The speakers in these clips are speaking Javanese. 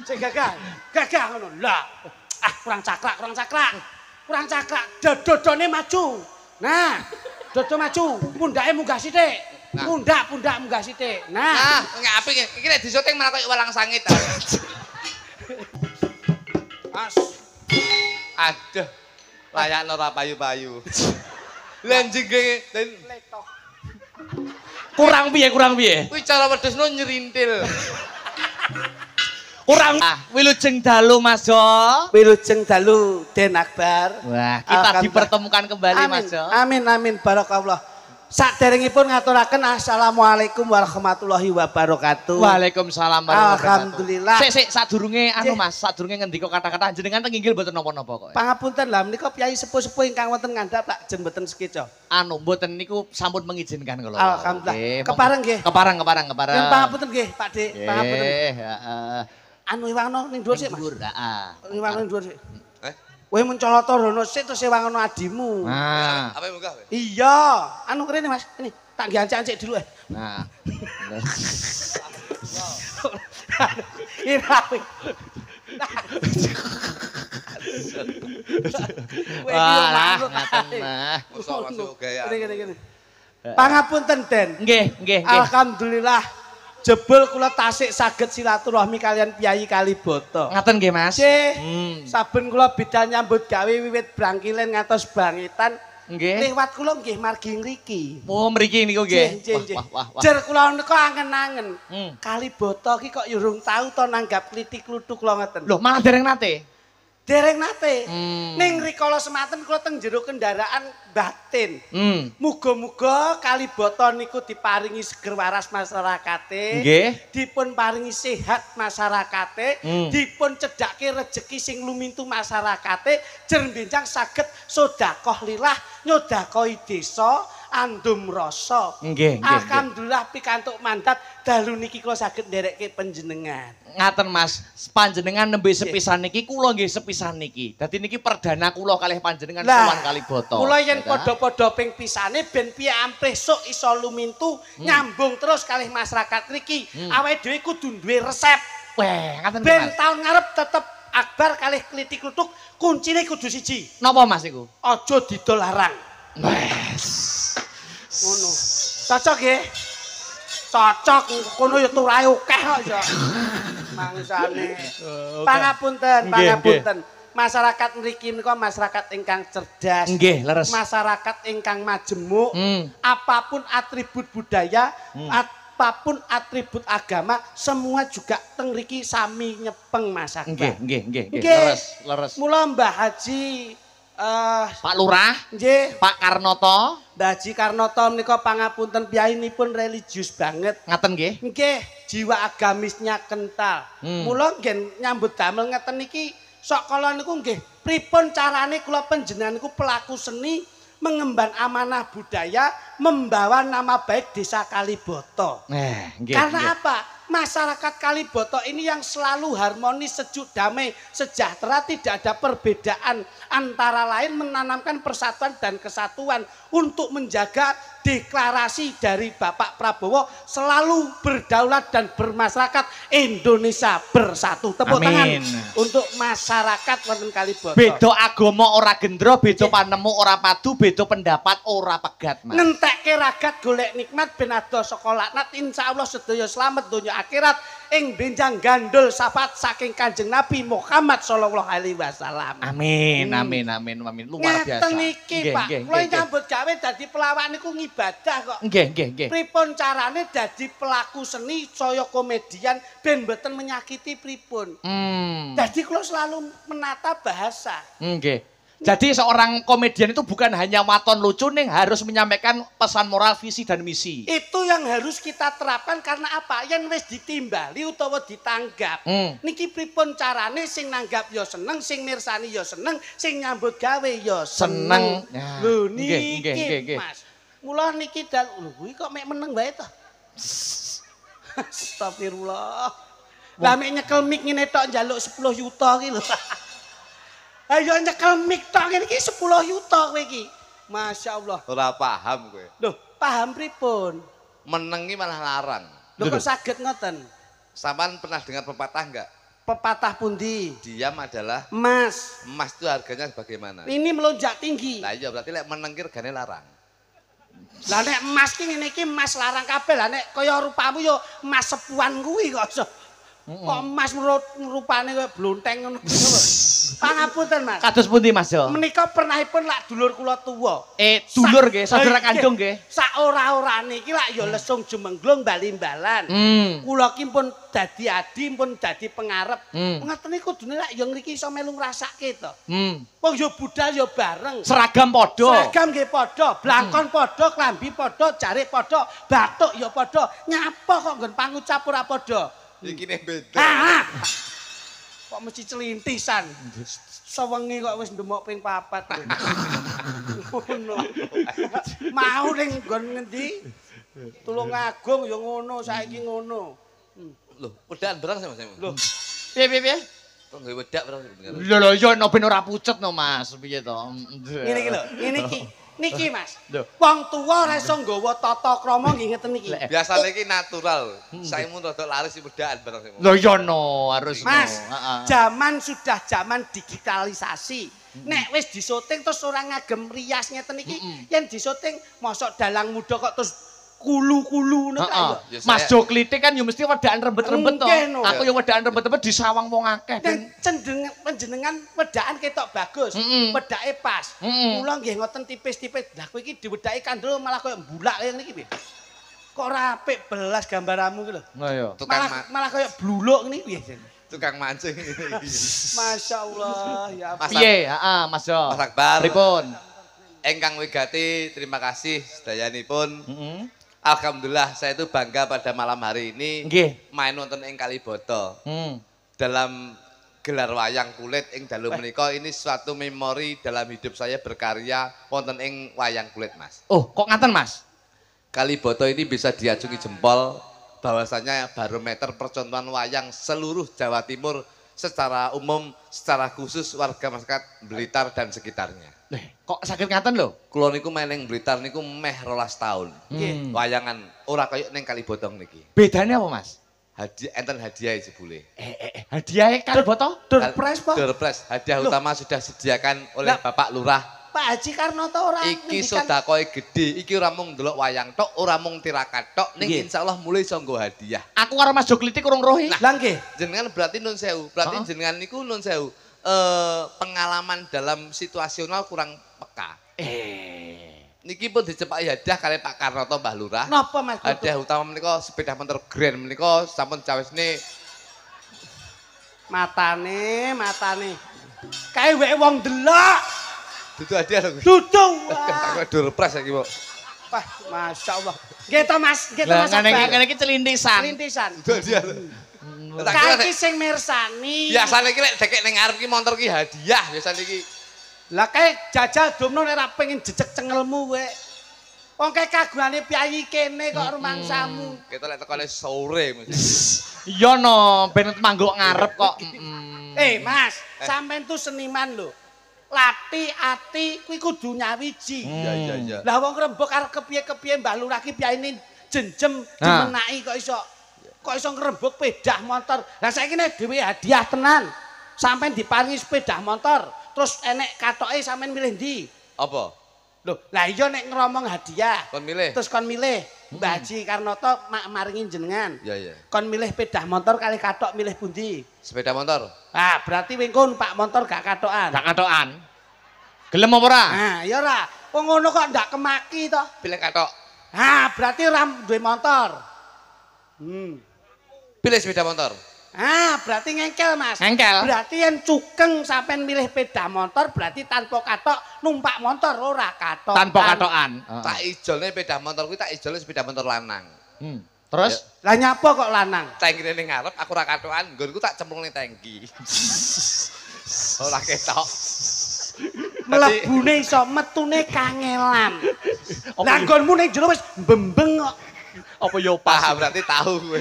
Sing gagah. Gagah ngono. Lah. Ah, kurang cakrak. Kurang cakrak. Dodone maju. Nah, dodo maju. Pundake munggah sithik. Pundak munggah sithik. Nah, ngapi iki nek disyuting malah koyo walang sangit. Mas. Aduh. Layakno ora payu-payu. Lah jenenge Kurang piye? kuwi cara wedhusno nyerintil. Kurang. Wilujeng dalu Mas Jo. Wilujeng dalu Den Akbar. Wah, kita dipertemukan kembali Mas Jo. Amin barakallah. Saderengipun ngaturaken assalamualaikum warahmatullahi wabarakatuh. Waalaikumsalam warahmatullahi wabarakatuh. Alhamdulillah. Sik sadurunge Mas, sadurunge ngendika kata-kata jenengan teng inggil mboten napa-napa kok. Pangapunten lah menika piyai sepuh-sepuh ingkang wonten ngandhap lajeng mboten sekeca. Mboten niku sampun mengizinkan kula. Alhamdulillah. Kepareng nggih. Kepareng. Yen pangapunten nggih, Pak Dik. Pangapunten. Heeh. Iwangno ning dhuwur sik, Mas. Heeh. Iwangno ning dhuwur sik. Kowe mencolota rono sik terus ewangono adimu. Nah. Apa munggah kowe? Iya, kene Mas. Ini tak nggih ancik dulu Nah. Irawi. Walah, ngaten mah. Masuk gaya. Gini. Pangapunten Den. Nggih. Alhamdulillah. Jebul kula tasik saged silaturahmi kalian Piyai Kalibata. Ngaten nggih Mas. Saben kula bidal nyambut gawe wiwit brangkilen ngantos bangitan. Nggih. Liwat kula nggih margi ngriki. Oh, mriki niku nggih. Wah. Jer kula nika angen-angen. Kalibata iki kok urung tau to nanggap klitik-kluthuk kula ngeten. Loh, malah dereng nate. Dereng nate. Ning rikala semanten kula teng jero kendaraan batin. Muga-muga Kalibata niku diparingi seger waras masyarakate. Nggih. Dipun paringi sehat masyarakate. Dipun cedhake rejeki sing lumintu masyarakate. Jer benjang saged sedekah lillah nyodakoi desa andum rasa. Nggih. Alhamdulillah pikantuk mandat dalu niki kula saged nderekke panjenengan. Ngaten Mas, panjenengan nembe sepisan niki kula nggih sepisan niki. Dadi niki perdana kula kalih panjenengan sowan Kalibata. Kula yen padha-padha ping pisane ben piye amprih sok iso lumintu nyambung terus kalih masyarakat niki. Awake dhewe kudu duwe resep. Weh, ngaten Mas. Ben taun ngarep tetep Akbar kalih klitik-kluthuk kuncine kudu siji. Napa Mas iku? Aja didol larang. Wes. Ngono. Cocok nggih? Cocok kono ya turahe akeh kok ya. Mangsane. Pangapunten. Masyarakat mriki menika masyarakat ingkang cerdas. Nggih, leres. Masyarakat ingkang majemuk. Apapun atribut budaya, apapun atribut agama, semua juga teng mriki sami nyepeng Mas Akbar. Nggih. Leres. Mula Mbah Haji Pak Lurah, nggih, Pak Karnoto, Mbah Haji Karnoto menika pangapunten piyayinipun religius banget. ngaten nggih. Nggih, jiwa agamisnya kental. Mula nggih nyambut damel ngeten iki sok kala niku nggih pripun carane kula panjenengan niku pelaku seni mengemban amanah budaya, membawa nama baik desa Kalibata. Karena apa? Masyarakat Kalibata ini yang selalu harmonis, sejuk, damai, sejahtera, tidak ada perbedaan. Antara lain menanamkan persatuan dan kesatuan untuk menjaga deklarasi dari Bapak Prabowo selalu berdaulat dan bermasyarakat Indonesia bersatu. Tepuk tangan untuk masyarakat wonten Kalibata. Beda agama ora gendro, beda panemu ora padu, beda pendapat ora pegat, Mas. Ngentekke ragat golek nikmat ben adoh saka laknat insyaallah sedaya slamet donya akhirat ing benjang gandul syafaat saking Kanjeng Nabi Muhammad sallallahu alaihi wasallam. Amin. Luar biasa. Ngeten iki, Pak. Kula nyambut gawe dadi pelawak niku ngibadah kok. Nggih. Pripun carane dadi pelaku seni saya komedian ben mboten menyakiti pripun. Dadi kula selalu menata bahasa. Nggih. Jadi seorang komedian itu bukan hanya waton lucu nih, harus menyampaikan pesan moral, visi dan misi. Itu yang harus kita terapkan karena apa? Yang wis ditimbali utawa ditanggap. Niki pripun carane sing nanggap ya seneng, sing mirsani ya seneng, sing nyambut gawe ya seneng. Lho niki Mas. Mula niki lho kuwi kok mek meneng wae to. Astagfirullah. Lah mek nyekel mik ngene tok njaluk 10 juta ki lho. Ayo nyekel mik tok ngene iki 10 juta kowe iki. Masyaallah. Ora paham kowe. Loh, paham pripun? Menengi malah larang. Loh kok saged ngoten? Sampean pernah dengar pepatah enggak? Pepatah pundi? Diam adalah Emas. emas itu harganya bagaimana? Ini melonjak tinggi. Lah iya berarti lek menengkir gane larang. Lah nek emas ki ngene iki emas larang kabeh. Lah nek kaya rupamu yo emas sepuan kuwi kok iso. Kok emas rupane kaya blonteng ngono lho. Pangapunten, Mas. Kados pundi Mas yo? Menika pernahipun lak dulur kula tuwa. Dulur nggih, saudara kandung nggih. Sak ora-orane iki lak ya lesung jumenglung bali-balan. Kula ki pun dadi adi, pun dadi pengarep. Ngoten niku kudune lak ya ngriki iso melu ngrasake to. Wong ya budal ya bareng. Seragam padha. Seragam nggih padha, blangkon padha, klambi padha, jarik padha, batuk ya padha. Nyapa kok nggon pangucap ora padha? Iki nek beda. Kok mesti celintisan. Sewengi kok wis ndemok ping 4. Ngono. Mau ning nggon ngendi? Tulungagung ya ngono, saiki ngono. Lho, wedakan barang sih Mas. Lho, Piye? Kok nggawe wedak barang. Lho yo no ben ora pucet no Mas, piye to? ngene iki lho, ngene iki. Niki Mas. Wong tuwa ora iso nggawa tata krama nggih ngeten iki. Biasane iki natural. Saimu rada laris wedakan barang sih. Lho yo no, harus no. Mas, zaman sudah zaman digitalisasi. Nek wis disyuting terus ora ngagem rias ngeten iki, yen disyuting mosok dalang muda kok terus kulu-kulu ngono ta yo. Mas Joklite kan yo mesti wedaan rembet-rembet to. Aku yo wedaan rembet-rembet disawang wong akeh. Dan panjenengan wedaan ketok bagus. Wedake pas. Kula nggih ngoten tipis-tipis. Lah kowe iki diwedaki kandel malah koyo mbulak ngene iki piye? Kok ora apik belas gambaranmu iki lho. Nah yo. Malah koyo bluluk ngene piye? Tukang mancing. Masyaallah ya. Piye? Heeh, Mas Jo. Mas Akbar. Pripun? Engkang wigati, terima kasih sedayanipun. Alhamdulillah saya itu bangga pada malam hari ini main nonton ing Kaliboto. Dalam gelar wayang kulit ing dalu menika ini suatu memori dalam hidup saya berkarya wonten ing wayang kulit, Mas. Oh, kok ngaten, Mas? Kaliboto ini bisa diacungi jempol bahwasanya barometer percontohan wayang seluruh Jawa Timur secara umum, secara khusus warga masyarakat Blitar dan sekitarnya. Kok sakit ngaten lho? Kula niku main ning Blitar niku meh 12 tahun. Wayangan ora kaya ning Kalibotong niki. Bedane apa, Mas? Enten hadiah jebule. Hadiahe Kaliboto? Durpres po? Durpres, hadiah utama sudah disediakan oleh Bapak Lurah. Pak Haji Karnoto ora Iki sedakoe gede, iki ora mung ndelok wayang tok, ora mung tirakat tok, ning insyaallah mulai iso nggo hadiah. Aku karo Mas Joklite kurang rohi. Lah nggih. Jenengan berarti nun sewu, berarti jenengan niku nun sewu. Pengalaman dalam situasional kurang peka. Niki pun dicepaki hadiah kali Pak Karnoto Mbah Lurah. Napa Mas? Hadiah utama menika sepeda motor grand menika sampun cawisne matane. Kae wek wong delok. Dudu hadiah lho. Dudu. Tak durpres iki, Pak. Wah, masyaallah. Nggih to Mas, nggih to Mas. Lah ngene iki celintisan. Celintisan. Dudu hadiah. Kae sing mirsani. Biasane iki lek dekek ning ngarep iki montor iki hadiah biasane iki. Lah kae jajal domno nek ora pengen jejeg cengelmu kowe. Wong kae kagungane piyayi kene kok rumangsamu. Kita lek tekone sore mesti. Iya no, ben mangguk ngarep kok. Mas, sampean tuh seniman lho. Lati ati kuwi kudu nyawiji. Iya. Lah wong Rembug arep kepiye-kepiye Mbah Lurah ki piyayine jenjem dimenaki kok iso ngrembug pedah motor. Lah saiki nek dhewe hadiah tenan. Sampeyan diparingi sepeda motor, terus enek katoke sampeyan milih ndi? Apa? Loh, lah iya nek ngromong hadiah. Kon milih. Terus kon milih Mbah Haji Karnoto maringi jenengan. Iya. Kon milih pedah motor kali katok milih pundi? Sepeda motor. Ah, berarti wingkun Pak motor gak katokan. Gak katokan. Gelem apa ora? Nah, ya ora. Wong ngono kok ndak kemaki to. Pilih katok. Ah, berarti ora duwe motor. Pilih sepeda motor. Ah, berarti ngengkel, Mas. Ngengkel. Berarti yang cukeng sampean milih sepeda motor berarti tanpa katok numpak motor ora katok. Tanpa katokan. Tak ijolne sepeda motor kuwi tak ijolne sepeda motor lanang. Terus lah nyapa kok lanang? Tangkine ning ngarep aku ora katokan, nggonku tak cemplung ning tangki. Ora ketok. Mlebune iso metune kangelan. Lah nggonmu ning jero wis mbembeng kok. apa yo pas? Berarti tahu kowe.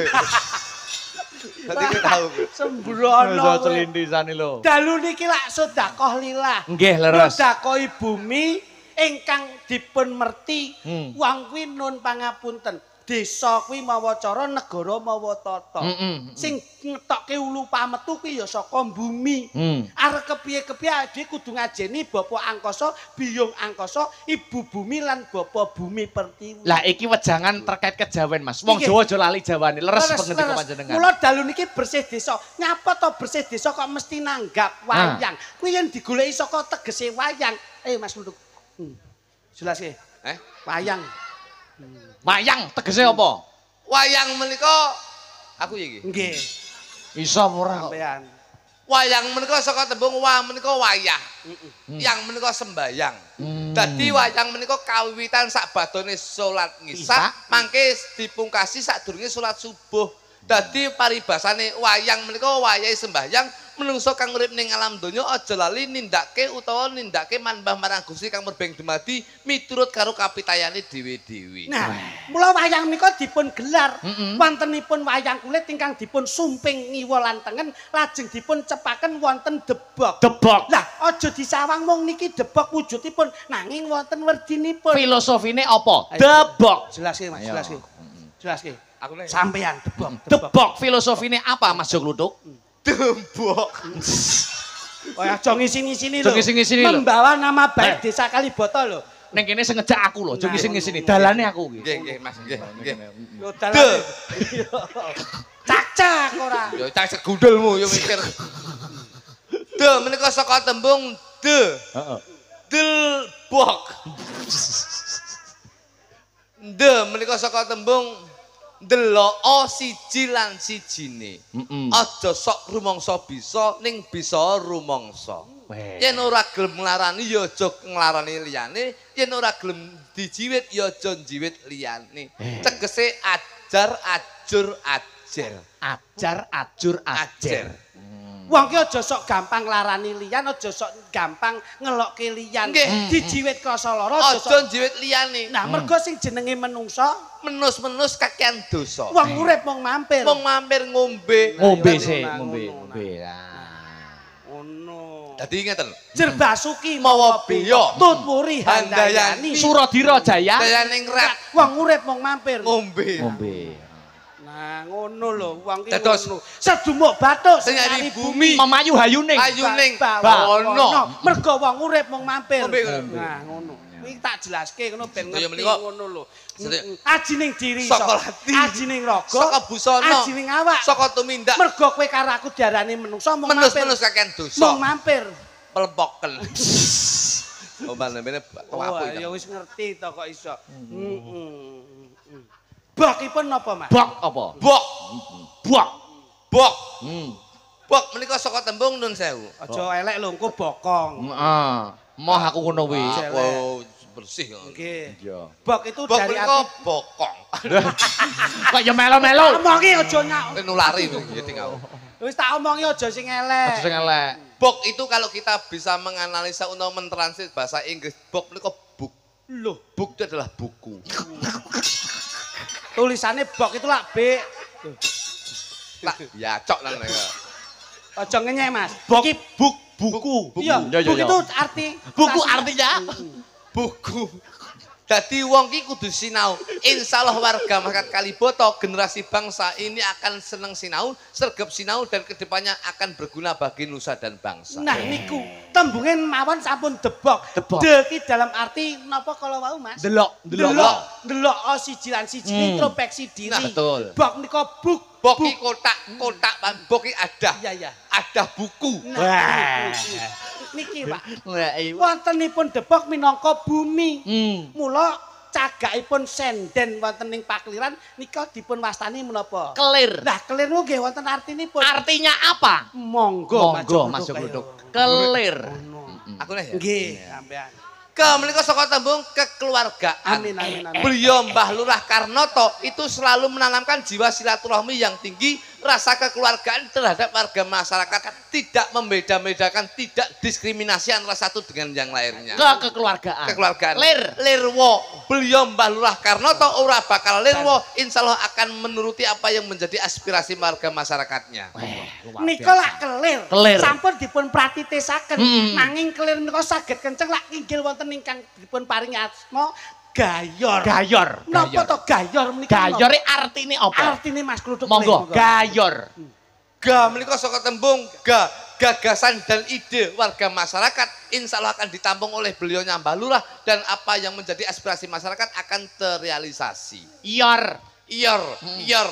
Berarti kowe tahu. Sembrono. Iso celintisan lho. Dalu niki lak sedekah lillah. Nggih, leres. Sedekahi bumi ingkang dipun merti wong kuwi nun pangapunten. desa kuwi mawa cara, negara mawa tata. Sing ngetokke ulu pametu kuwi ya saka bumi. Arep kepiye-kepiye dhewe kudu ngajeni Bapak Angkasa, Biyung Angkasa, Ibu Bumi lan Bapak Bumi Pertiwi. Lah iki wejangan terkait kejawen Mas. Wong Jawa aja lali jawane, leres pengen panjenengan. Mula dalu niki bersih desa. Nyapa to bersih desa kok mesti nanggap wayang. Kuwi yen digoleki saka tegese wayang. Mas Lunduk. Jelaske. Wayang. Wayang tegese apa? Wayang menika aku iki. Nggih. Iso ora kok. Sampean. Wayang menika saka tembung wa menika wayah. Yang menika sembayang. Dadi wayang menika kawiwitan sak badone salat ngisa, mangke dipungkasi sadurunge salat subuh. Dadi paribasane wayang menika wayahe sembayang. Menungso kang urip ning alam donya aja lali nindakake utawa nindakake manembah marang Gusti kang merbeng dumadi miturut karo kapitayane dhewe-dhewe. Nah, mula wayang menika dipun gelar wontenipun wayang kulit ingkang dipun sumping ngiwa lan tengen lajeng dipun cepaken wonten debok. Debok. Lah aja disawang mung niki debok wujudipun nanging wonten werdinipun. Filosofine apa? Debok. Jelaske Mas, jelaske. Jelaske. Aku nek Sampean debok. Debok filosofine apa Mas Joglutuk? debok. Oh aja ngisi-ngisini lho. Aja ngisi-ngisini lho. Membawa nama baik Desa Kalibata lho. Ning kene sing ngejak aku lho, aja ngisi-ngisini. Dalane aku iki. Nggih, Mas, nggih. Lho dalane. Cacak ora. Ya cak gundulmu ya mikir. De menika saka tembung de. Heeh. Delbok. De menika saka tembung delok siji lan sijine. Aja sok rumangsa bisa ning bisa rumangsa. Yen ora gelem nglarani ya aja nglarani liyane, yen ora gelem dijiwit ya aja njiwit liyane. Tegese ajar ajur ajer. Ajar ajur ajer. Wong ki aja sok gampang nglarani liyan, aja sok gampang ngelokke liyan. Dijiwit krasa lara aja njiwit liyane. Nah, mergo sing jenenge menungsa menus-menus kakean dosa. Wong urip mung mampir. Mung mampir ngombe. Ngombe sih, ngombe. Ngono. Dadi ngeten. Jerbasuki Mawa beya. tutwuri handayani. Suradira Jaya. Dayaning rak Wong urip mung mampir. ngombe. Nah, ngono lho, wong ki Dados ngono. Sedumuk bathuk senyari bumi. Memayu hayuning. Ayuning bawana. Mergo wong urip mung mampir. Ngombe. Nah, ngono. Kuwi tak jelaske ngono ben Kaya ngerti menika. ngono lho. Ajining diri Saka lati. ajining raga, Saka busana. ajining awak. Saka tumindak. Mergo kowe karo aku diarani menungsa mung mampir. Menus-menus kakean dosa. Mung mampir. Pelepoken. Oh, manene Oh, ya wis ngerti to kok iso. Bokipun napa, Mas? Bok apa? Bok. Bok. Bok. Bok menika saka tembung nun sewu. Aja elek lho, engko bokong. Heeh. Moh aku ngono kuwi. Oh, bersih. Nggih. Iya. Bok itu Bok dari menika arti bokong. Kok ya melo-melo. omongi aja nyak. Nulari ya tinggal. Wis tak omongi aja sing elek. Aja sing elek. Bok itu kalau kita bisa menganalisa untuk mentranslate bahasa Inggris, bok menika book. Loh, Book itu adalah buku. tulisannya bok itu lak B. Lah, ya cok nang mereka. Aja ngenyek, Mas. Bok Iki buku. iya, Ya, ya, buk ya. itu arti Buku artinya Buku. Dadi wong ki kudu sinau. Insyaallah warga masyarakat Kalibata generasi bangsa ini akan senang sinau, sergap sinau dan kedepannya akan berguna bagi nusa dan bangsa. Nah niku tembungen mawon sampun debok. Debok. De ki dalam arti napa kalau wau, Mas? delok. Delok siji lan siji introspeksi diri. Nah, betul. Bok nika buk. Boki kotak, boki ada. Iya, iya. Ada buku. Nah, Wah. niki, Pak. Wah, iya. Wontenipun debok minangka bumi. Mula Cagakipun senden wonten ing pakliran nika dipun wastani menapa? kelir. Nah, kelir niku nggih wonten artinipun. Artinya apa? Monggo, Mas Joglutuk. Kelir. Aku nih ya. Nggih, sampean. Menika saka tembung kekeluargaan. Amin, amin, amin. Beliau Mbah Lurah Karnoto itu selalu menanamkan jiwa silaturahmi yang tinggi, rasa kekeluargaan terhadap warga masyarakat, tidak membeda-bedakan, tidak diskriminasi antara satu dengan yang lainnya. Kekeluargaan. Kekeluargaan. Lir. Lirwo. Beliau Mbah Lurah Karnoto ora bakal lirwo, insya Allah akan menuruti apa yang menjadi aspirasi warga masyarakatnya. Nika lak kelir. Kelir. Sampun dipun pratitesaken. Nanging kelir nika saged kenceng lak inggil wonten ingkang dipun paringi asma gayor. Gayor. Napa to gayor menika? Gayore artine apa? Artine Mas Kluthuk. Monggo, gayor. Ga menika saka tembung gagasan dan ide warga masyarakat insya Allah akan ditampung oleh beliaunya Mbah Lurah dan apa yang menjadi aspirasi masyarakat akan terrealisasi. Iyor. Iyor.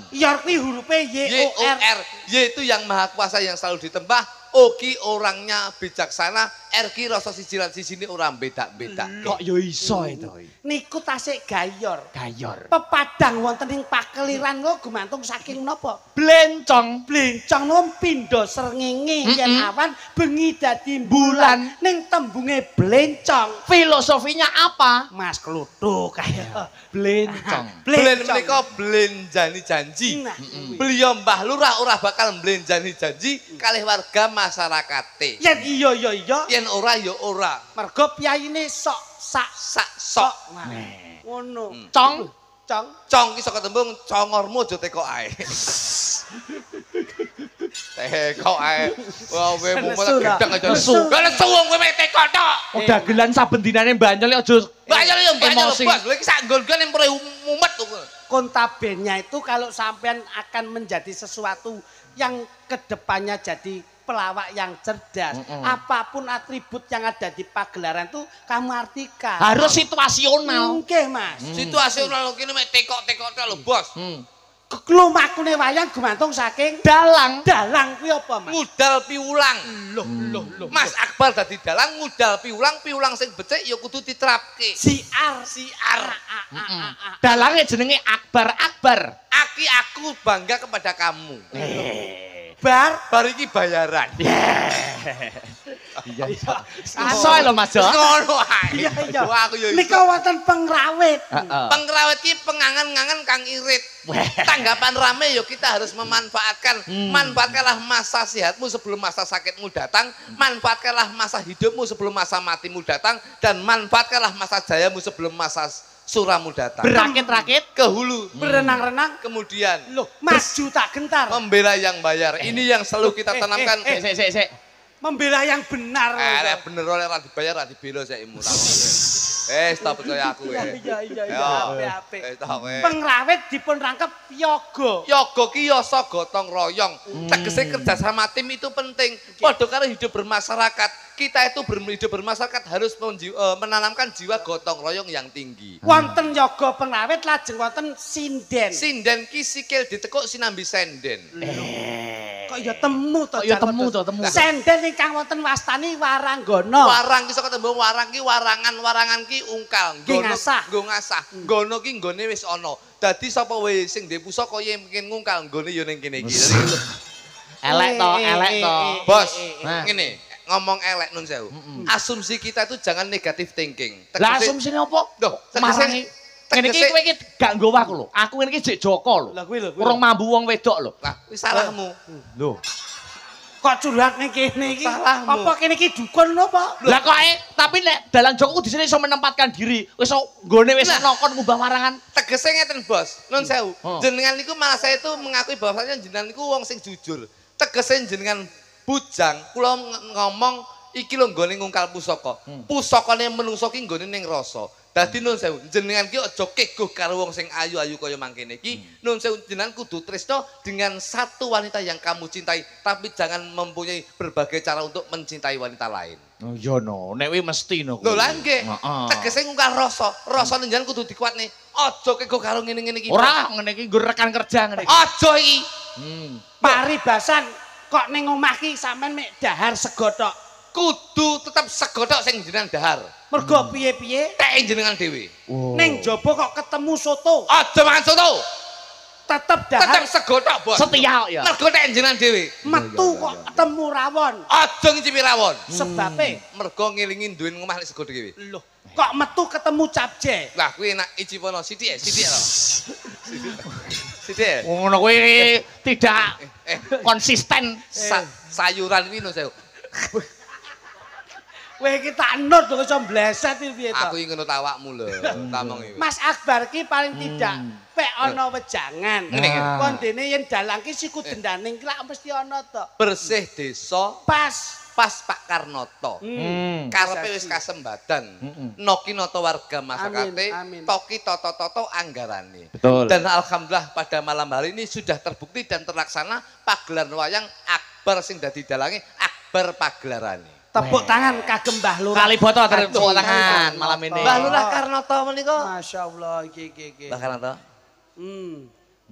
Yor kuwi hurufe Y O R. Y itu yang maha kuasa yang selalu ditembah. O ki orangnya bijaksana, R ki rasa siji lan sijine ora beda-beda. Kok yo iso itu. Niku tasik gayor. Gayor. Pepadang wonten ing pakeliran kok gumantung saking napa? Blencong. Blencong nom pindha srengenge yen awan bengi dadi bulan ning tembunge blencong. Filosofinya apa? Mas Kluthuk kaya Blencong. Blen menika blenjani janji. Nah, Beliau Mbah Lurah ora bakal blenjani janji kalih warga masyarakate. yen iya. Yen ora ya ora. Mergo piyayine sok Sok. Nah, ngono. Cong. Cong ki saka tembung congormu aja teko ae. Teko ae. Wah, kowe mumet gedang aja nesu. Lah nesu wong kowe mek teko tok. Dagelan saben dinane banyol aja. Banyol ya banyol bos. Lha iki sak nggon-nggon yang mumet kok. Kontabennya itu kalau sampean akan menjadi sesuatu yang kedepannya jadi pelawak yang cerdas. Apapun atribut yang ada di pagelaran itu kamu artikan. Harus situasional. Oke, Mas. Situasional kene mek tekok-tekok lho, Bos. Klumakune wayang gumantung saking Dalang. dalang kuwi apa, Mas? Ngudal piwulang. Loh. Mas Akbar dadi dalang ngudal piwulang sing becik ya kudu diterapke. Siar. Dalange jenenge Akbar. Aki aku bangga kepada kamu. Bar iki bayaran. Iya. Aso lho Mas Jo. Ngono ae. Iya. Wah, aku ya iso. Nika wonten pengrawit. Pengrawit ki pengangan-ngangan kang irit. Tanggapan rame ya kita harus memanfaatkan. Manfaatkanlah masa sehatmu sebelum masa sakitmu datang. Manfaatkanlah masa hidupmu sebelum masa matimu datang. Dan manfaatkanlah masa jayamu sebelum masa suramu datang. Berakit-rakit Ke hulu. Berenang-renang. Kemudian Loh, maju tak gentar. membela yang bayar. Ini yang selalu kita tanamkan. Sik. Membela yang benar. Lek bener oleh ora dibayar ora dibela saikmu ta. Stop percaya aku Iya. Apik. Stop. Pengrawit dipun rangkep yoga. Yoga ki yasa gotong royong. Tegese kerjasama tim itu penting. Padha karo hidup bermasyarakat. Kita itu hidup bermasyarakat harus menanamkan jiwa gotong royong yang tinggi. Wonten yoga pengrawit lajeng wonten sinden. Sinden ki sikil ditekuk sinambi senden. Kok ya temu to. temu. Senden ingkang wonten wastani waranggana. Warang ki saka tembung warang ki warangan ki ungkal. Nggo ngasah. Nggono ki nggone wis ana. Dadi sapa wae sing ndek pusaka yen mungkin ngungkal nggone ya ning kene iki. Elek to. Bos, ngene. Ngomong elek nun sewu. Asumsi kita itu jangan negatif thinking. Lah asumsine apa? Loh, Marangi ngene iki kowe iki gak nggowo aku lho. Aku ngene iki jek Joko lho. Lah kuwi lho. Urung mambu wong wedok lho. Lah, wis salahmu. Lho. Kok curhat ning kene iki? Salahmu. Apa kene iki dukun napa? Lah kok tapi nek dalang Joko di sini iso menempatkan diri. Wis nggone wis nokon ngubah warangan. Tegese ngeten, Bos. Nun sewu. Jenengan niku malah saya itu mengakui bahwasanya jenengan niku wong sing jujur. Tegese jenengan bujang, kula ngomong iki lho nggone ngungkal pusaka. Pusakane menungso ki nggone ning rasa. Dadi nun sewu, jenengan ki aja keguh karo wong sing ayu-ayu kaya mangkene iki. Nun sewu jenengan kudu tresno dengan satu wanita yang kamu cintai, tapi jangan mempunyai berbagai cara untuk mencintai wanita lain. Oh iya no, nek kuwi mesti no. Lho lha nggih. Tegese ngungkal rasa. Rasane jenengan kudu dikuatne. Aja keguh karo ngene-ngene iki. Ora, ngene iki nggo rekan kerja ngene iki. Aja iki. Paribasan kok ning omah ki sampean mek dahar sego tok. Kudu tetep sego tok sing jenengan dahar. Mergo piye-piye Tek jenengan dhewe. ning jaba kok ketemu soto. Aja mangan soto. Tetep dahar. Tetep sego tok, Bos. Setia ya. Mergo tek jenengan dhewe. Metu kok ketemu rawon. Aja ngicipi rawon. Sebabe Mergo ngelingi duwe ngomah lek sego dhewe. lho, kok metu ketemu capje. Lah kuwi enak icipono sithik lho. Sithik. Ngono kuwi tidak konsisten. Sayuran kuwi lho saya. Kowe iki tak nut kok iso mbleset iki piye to? Aku iki ngenut awakmu lho, tamong iki. Mas Akbar ki paling tidak pek ana wejangan. Kon dene yen dalang ki siku dendaning ki lak mesti ana to. Bersih desa pas Pak Karnoto. Karepe wis kasembadan. Noki noto warga masyarakate, toki toto-toto anggarane. Betul. Dan alhamdulillah pada malam hari ini sudah terbukti dan terlaksana pagelaran wayang Akbar sing dadi dalange Akbar pagelarane. Tepuk tangan kagem Mbah Lurah. Kaliboto tepuk tangan malam ini. Mbah Lurah Karnoto menika. Masyaallah iki. Mbah Karnoto.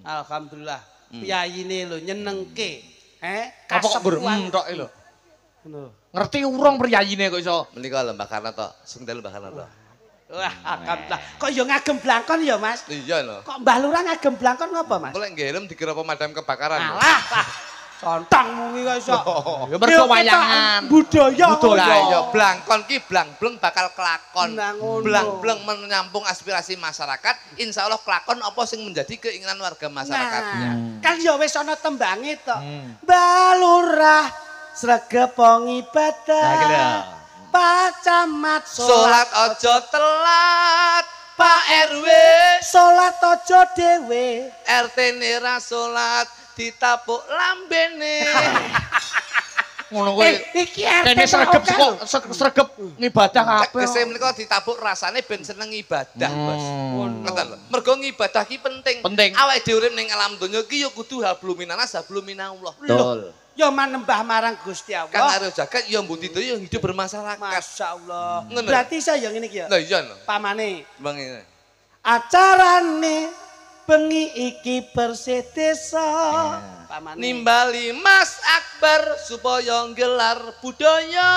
Alhamdulillah. Piyayine lho nyenengke. Apa kok tok lho. Ngerti urung priyayine kok iso. Menika lho Mbah Karnoto, sing dalu Mbah Karnoto. Wah, alhamdulillah. Kok ya ngagem blangkon ya, Mas? Iya lho. Kok Mbah Lurah ngagem blangkon ngopo, Mas? Kok lek nggirem dikira pemadam kebakaran. Alah. Contang kuwi kok iso. Ya mergo wayangan. Budaya. Lah iya, blangkon ki blang-bleng bakal kelakon. Nah, ngono. Blang-bleng menyambung aspirasi masyarakat, insya Allah kelakon apa sing menjadi keinginan warga masyarakatnya. Kan ya wis ana tembange to. Mbah Lurah sregep ibadah. Pak Camat Salat aja telat, Pak RW salat aja dhewe. RT nira salat ditapuk lambene. Ngono kuwi. Iki RT Kene sregep ngibadah kabeh. Tegese menika ditabuk rasane ben seneng ibadah, Bos. Ngoten lho. Mergo ngibadah ki penting. Awake dhewe urip ning alam donya ki ya kudu habluminanas habluminallah. Betul. Ya manembah marang Gusti Allah. Kan arep jagat ya mbudidaya hidup bermasyarakat. Masyaallah. Ngono. Berarti saya ngene iki ya. Lah iya lho. Pamane. Bang ini. Acarane bengi iki bersih desa. Pamane. Nimbali Mas Akbar supaya nggelar budaya.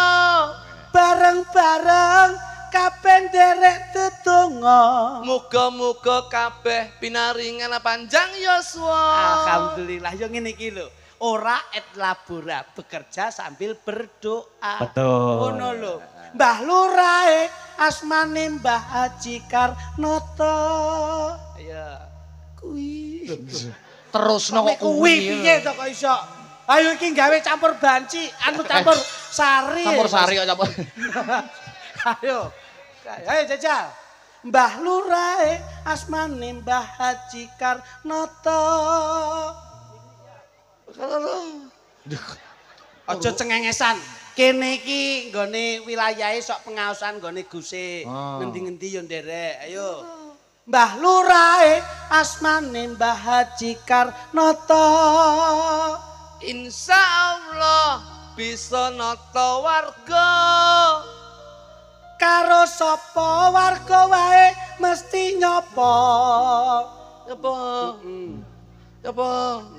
Bareng-bareng kabeh nderek tetungga. Muga-muga kabeh pinaringan panjang yuswa. Alhamdulillah ya ngene iki lho. Ora et labora, bekerja sambil berdoa. Betul. Ngono lho. Mbah Lurahe asmane Mbah Haji Karnoto. Ya. Kuwi. Terusno kok kuwi piye to kok iso? Ayo iki gawe campur banci, anu campur sari. Campur sari kok campur. Ayo. Ayo jajal. Mbah Lurahe asmane Mbah Haji Karnoto. Aja cengengesan. Kene iki nggone wilayahe sok pengaosan nggone Guse. Ngendi-ngendi yo nderek. Ayo. Mbah Lurahe asmane Mbah Haji Karnoto. Insyaallah bisa nata warga. Karo sapa warga wae mesti nyapa. Apa? Apa?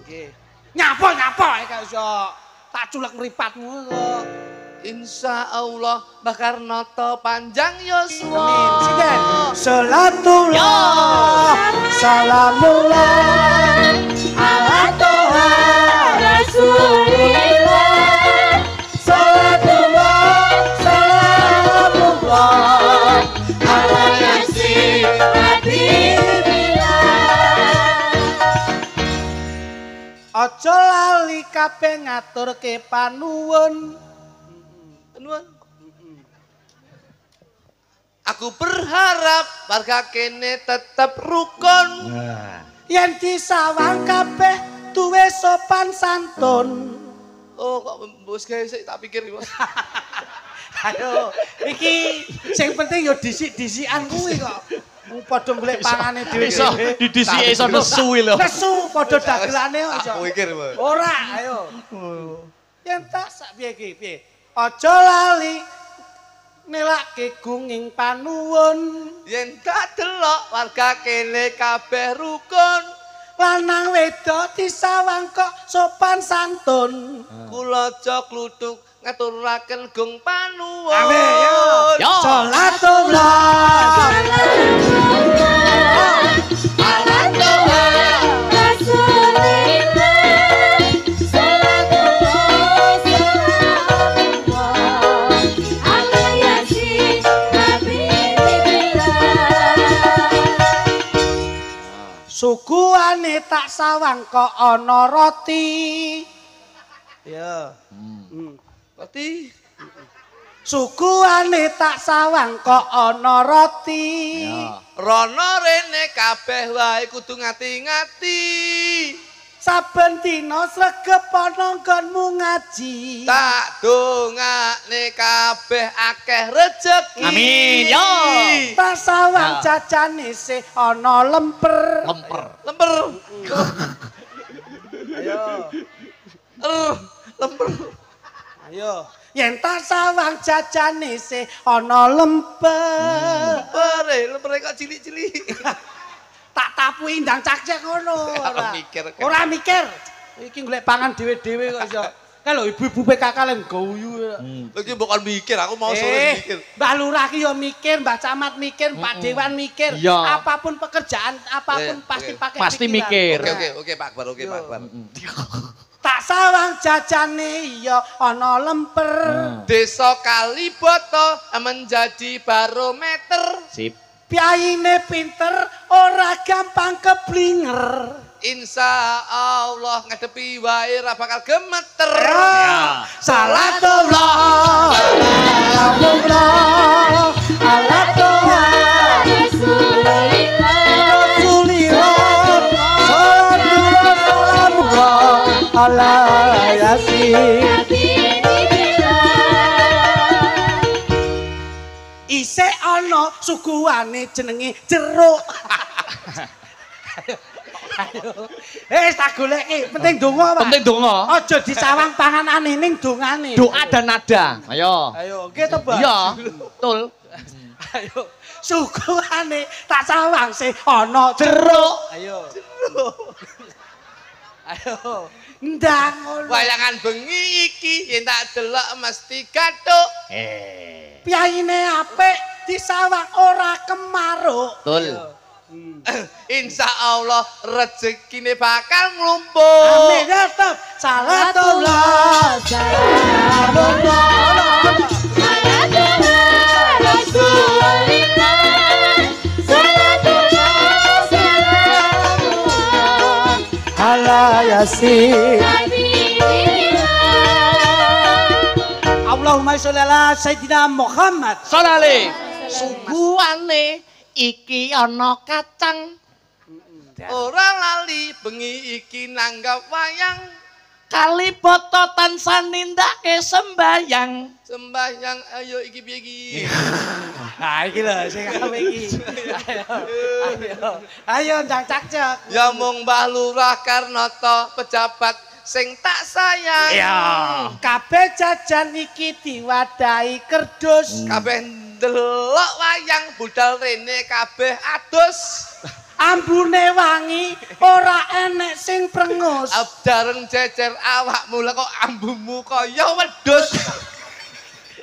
Nggih. Nyapa kok iso. Tak culek mripatmu kok. Insyaallah Mbah Karnoto panjang yuswa. Amin. Sinten? Salatullah. Salamullah. Ala Toha Rasulillah. Salatullah. Salamullah. Ala Yasin Habibillah. Aja lali kabeh ngaturke panuwun. Aku berharap warga kene tetap rukun. Yen disawang kabeh duwe sopan santun. Oh kok bos gawe sik tak pikir Bos. Ayo, iki sing penting yo disik-disikan kuwi kok. Wong padha golek pangane dhewe. Iso didisiki iso nesu lho. Nesu padha dagelane kok iso. Aku pikir Bos. Ora, ayo. Yen tak sak piye iki, piye? Aja lali nelake gunging panuwun. Yen tak delok warga kene kabeh rukun. Lanang wedok disawang kok sopan santun. Kula aja kluthuk ngaturaken gung panuwun. Amin, yo. Salatullah. Ala Toha Rasulillah. Salatullah salamullah ala Yasin Habibillah. Suguhane tak sawang kok ana roti. Ya. Roti Sukuane tak sawang kok ana roti. Rono rene kabeh wae kudu ngati-ngati. Saben dina sregep ana nggonmu ngaji. Tak dongakne kabeh akeh rejeki. Amin, yo. Tak sawang jajane isih ana lemper. Lemper. Ayo. Lemper. Ayo. Yen tak sawang jajane isih ana lemper. Lemper kok cilik-cilik. Tak tapuhi ndang cak-cak ngono. Ora mikir. Ora mikir. Iki golek pangan dhewe-dhewe kok iso. Kan lho ibu-ibu PKK lek guyu. Lho iki bukan mikir, aku mau sore mikir. Mbak Lurah ki yo mikir, Mbak Camat mikir, Pak Dewan mikir. Iya. Apapun pekerjaan, apapun pasti pakai Pasti pikiran. mikir. Oke Pak Akbar, oke Pak Akbar. Tak sawang jajane iya ana lemper. Desa Kalibata menjadi barometer. Sip. Pyaine pinter ora gampang keblinger. Insya Allah ngadepi wae ra bakal gemeter. Ya. Salatullah. Salatullah. Salatullah. Rasulillah. Salatullah. Salamullah. Ala yasin. Isih ana sukuane jenenge jeruk. Ayo. Tak goleki, penting donga, Pak. Penting donga. Aja disawang panganane ning dongane. Doa dan nada. Ayo. Ayo, nggih to, Pak? Iya, betul. Ayo. Sukuane tak sawang sih ana jeruk. Ayo. Ayo. Ndang ngono. Wayangan bengi iki yen tak delok mesti gathuk. Pyaine apik disawang ora kemaruk. Betul. Insya Allah rezekine bakal nglumpuk. Amin ya Tab. Salatullah. Salamullah. Ala yasin. Allahumma sholli ala Sayyidina Muhammad. Salale. Suguhane iki ana kacang. Ora lali bengi iki nanggap wayang. Kalibata tansah nindake sembayang. Sembahyang ayo iki piye iki? Nah iki lho sing apik iki. Ayo. Ayo ndang cak-cak. Ya mung Mbah Lurah Karnata pejabat sing tak sayang. Iya. Kabeh jajan iki diwadahi kerdus. Kabeh ndelok wayang budal rene kabeh adus. Ambune wangi ora enek sing prengus. Abdareng jejer awakmu lha kok ambumu kaya wedhus.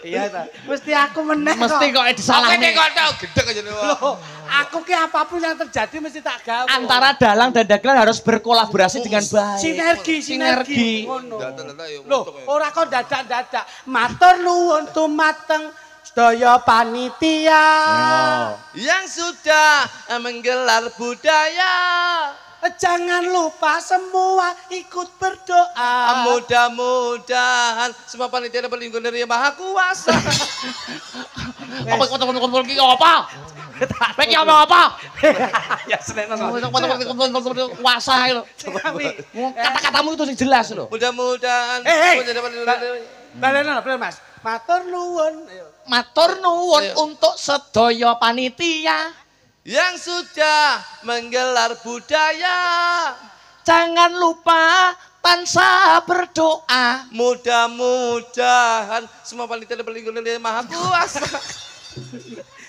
Iya ta. Mesti aku meneh kok. Mesti kok disalahne. Kok tau gedeng aja Loh, aku ki apapun yang terjadi mesti tak gawe. Antara dalang dan dagelan harus berkolaborasi dengan baik. Sinergi. Ngono. Loh, Loh, ora kok dadak-dadak. Matur nuwun tumateng sedaya panitia. yang sudah menggelar budaya. Jangan lupa semua ikut berdoa. Mudah-mudahan semua panitia dapat lingkungan dari Yang Maha Kuasa. Apa kumpul-kumpul ki apa? Pek ki apa? Ya seneng Kuasa lho. Kata-katamu itu sing jelas lho. Mudah-mudahan Hei, dapat lingkungan dari Balen Mas. Matur nuwun. Matur nuwun untuk sedaya panitia yang sudah menggelar budaya. Jangan lupa tansah berdoa. Mudah-mudahan semua panitia dapat lingkungan dari Yang Maha Kuasa.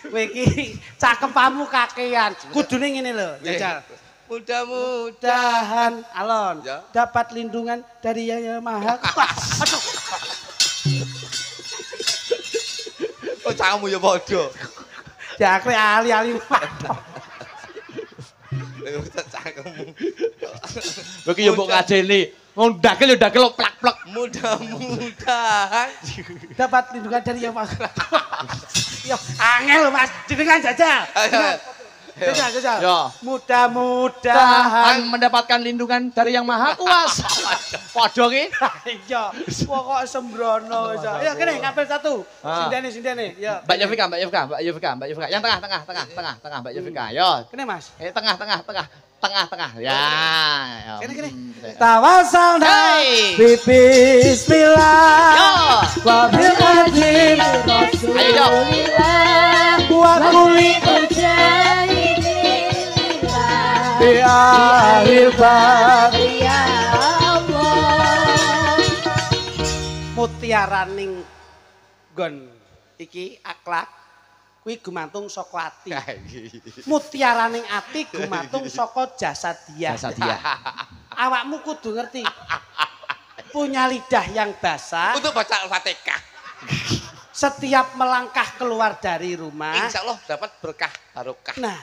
Kowe iki cakepamu kakean. Kudune ngene lho, Jajal. Mudah-mudahan Mudahan alon Ya. dapat lindungan dari Yang Maha Kuasa. Aduh. oh cangkemmu ya padha. Jakre ali-ali padha. Cangkemmu. Lho ki yo mbok ngajeni. Wong dagel yo dagel plak-plak. Mudah-mudahan Dapat lindungan dari Yang Maha Kuasa. Yo, angel lho Mas, jenengan Jajal. Ayo. Jajal. Yo. Mudah-mudahan mendapatkan lindungan dari yang maha kuasa. Podo ki. iya pokok sembrono wis. Ya kene ngambil satu. Sindene. Ya. Mbak Yovika. Yang tengah, Mbak Yovika. Yo. Kene Mas. Tengah. Ya. Kene. Tawasalna Hey. bismillah. Yo. Wa bil qadim Ayo yo. wa kulli bi akhir bab. Mutiaraning nggon iki akhlak kuwi gumantung saka ati. Mutiaraning ati gumantung saka jasadiah. Awakmu kudu ngerti. Punya lidah yang basah. Untuk baca Al-Fatihah. Setiap melangkah keluar dari rumah. Insya Allah dapat berkah barokah. Nah,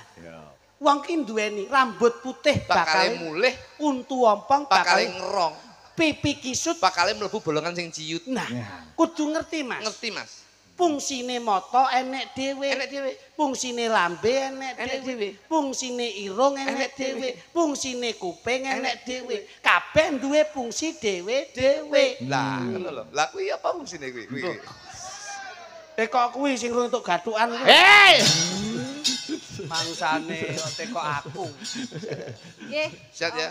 wong ki duweni rambut putih Bakale bakal mulih, untu ompong bakale bakal ngerong, pipi kisut. bakale mlebu bolongan sing ciut. Nah, kudu ngerti Mas. Ngerti Mas? Fungsine mata enek dhewe. Enek dhewe. Fungsine lambe enek Enek dhewe. dhewe. Fungsine irung enek Enek dhewe. dhewe. Fungsine kuping enek Enek dhewe. Kabeh duwe fungsi dhewe-dhewe. Lah, ngono lho. Lah kuwi apa fungsine kuwi? Kok kuwi sing untuk gathukan kuwi. Hei. Mangsane teko aku. Nggih. Sehat ya?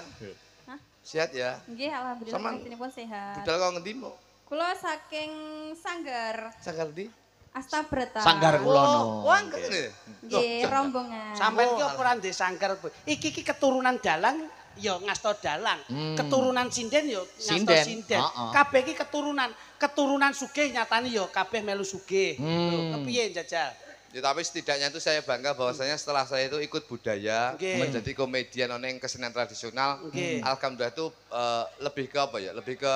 Hah? Sehat ya? Nggih, alhamdulillah Saman. pun sehat. Budal kok ngendi mo? Kula saking Sanggar Sanggar ndi? Astabrata. Sanggar kula no. Wah, ngene. Nggih, rombongan. Sampeyan ki apa ora ndek sanggar? Iki keturunan dalang ya ngasta dalang. Keturunan sinden ya ngasta Sinden. sinden. Heeh. Kabeh iki keturunan sugih nyatane ya kabeh melu sugih. Kepiye Jajal? Ya tapi setidaknya itu saya bangga bahwasanya setelah saya itu ikut budaya, Nggih. menjadi komedian oneng kesenian tradisional. Nggih. Alhamdulillah itu lebih ke apa ya? Lebih ke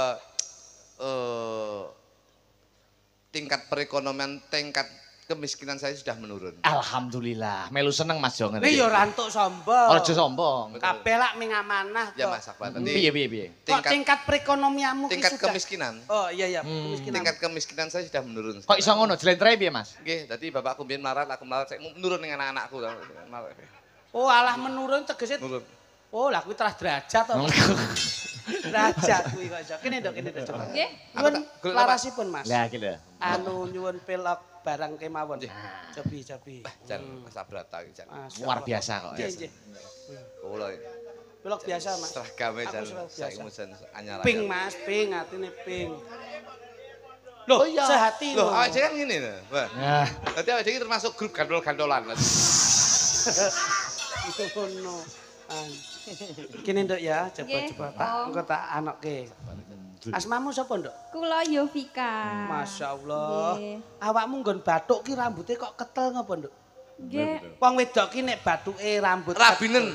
tingkat perekonomian, tingkat kemiskinan saya sudah menurun. Alhamdulillah. Melu seneng Mas Jo ngene. Kuwi ya ora entuk sombong. Ojo sombong. Kabeh lak ming amanah Ya kok. Mas Akbar, Piye nanti piye. Kok tingkat perekonomianmu ki tingkat sudah. kemiskinan. Oh iya kemiskinan. Tingkat kemiskinan saya sudah menurun. Kok iso ngono? Jlentre piye Mas? Oke, jadi bapakku biyen melarat, aku melarat, saya menurun dengan anak-anakku. Oh alah menurun tegese. Menurun. Oh lah kuwi teras derajat to. Derajat kuwi kok iso. Kene Dok, coba. Nggih. Nyuwun Golek larasipun Mas. Lah iki lho. Anu nyuwun pilok barang kemawon. Cobi. Jan Mas Abrata iki jan. Luar biasa kok. Nggih, nggih. Kula Pilok biasa Mas. seragame jan Aku seragam saiki biasa. musen anyar. Ping Mas, ping atine ping. Loh, sehati Loh, lho. awake dhewe kan ngene lho. Wah. Nah, Dadi awake dhewe termasuk grup gandol-gandolan. Ngono. Kene Nduk ya, Nggih. coba tak Oh. engko tak anokke. Asmamu sapa Nduk? Kula Yovika. Masya Allah. Nggih. Awakmu nggon bathuk ki rambutnya kok ketel ngapa Nduk? Nggih. Wong wedok ki nek bathuke rambut Rabinen.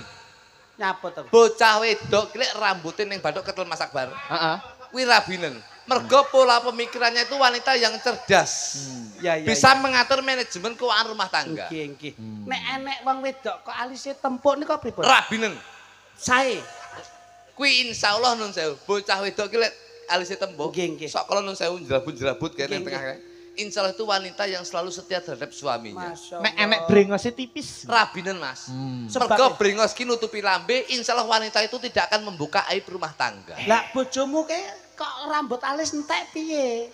nyaput to. Bocah wedok ki lek rambute ning bathuk ketel Mas Akbar. heeh. Kuwi rabinen. Mergo pola pemikirannya itu wanita yang cerdas. Ya Bisa mengatur manajemen keuangan rumah tangga. Nggih. Nek enek wong wedok kok alise tempuk niku pripun? Rabinen. Sae. Kuwi insyaallah nun sewu. Bocah wedok ki lek alise tembok. Nggih. Sok kala nun sewu jerabut-jerabut kae nang Nggih, tengah kae. Insyaallah itu wanita yang selalu setia terhadap suaminya. Masya Nek enek brengose tipis. Rabinen Mas. Sebab- Mergo brengos ki nutupi lambe, insyaallah wanita itu tidak akan membuka aib rumah tangga. Lah bojomu ke kok rambut alis entek piye?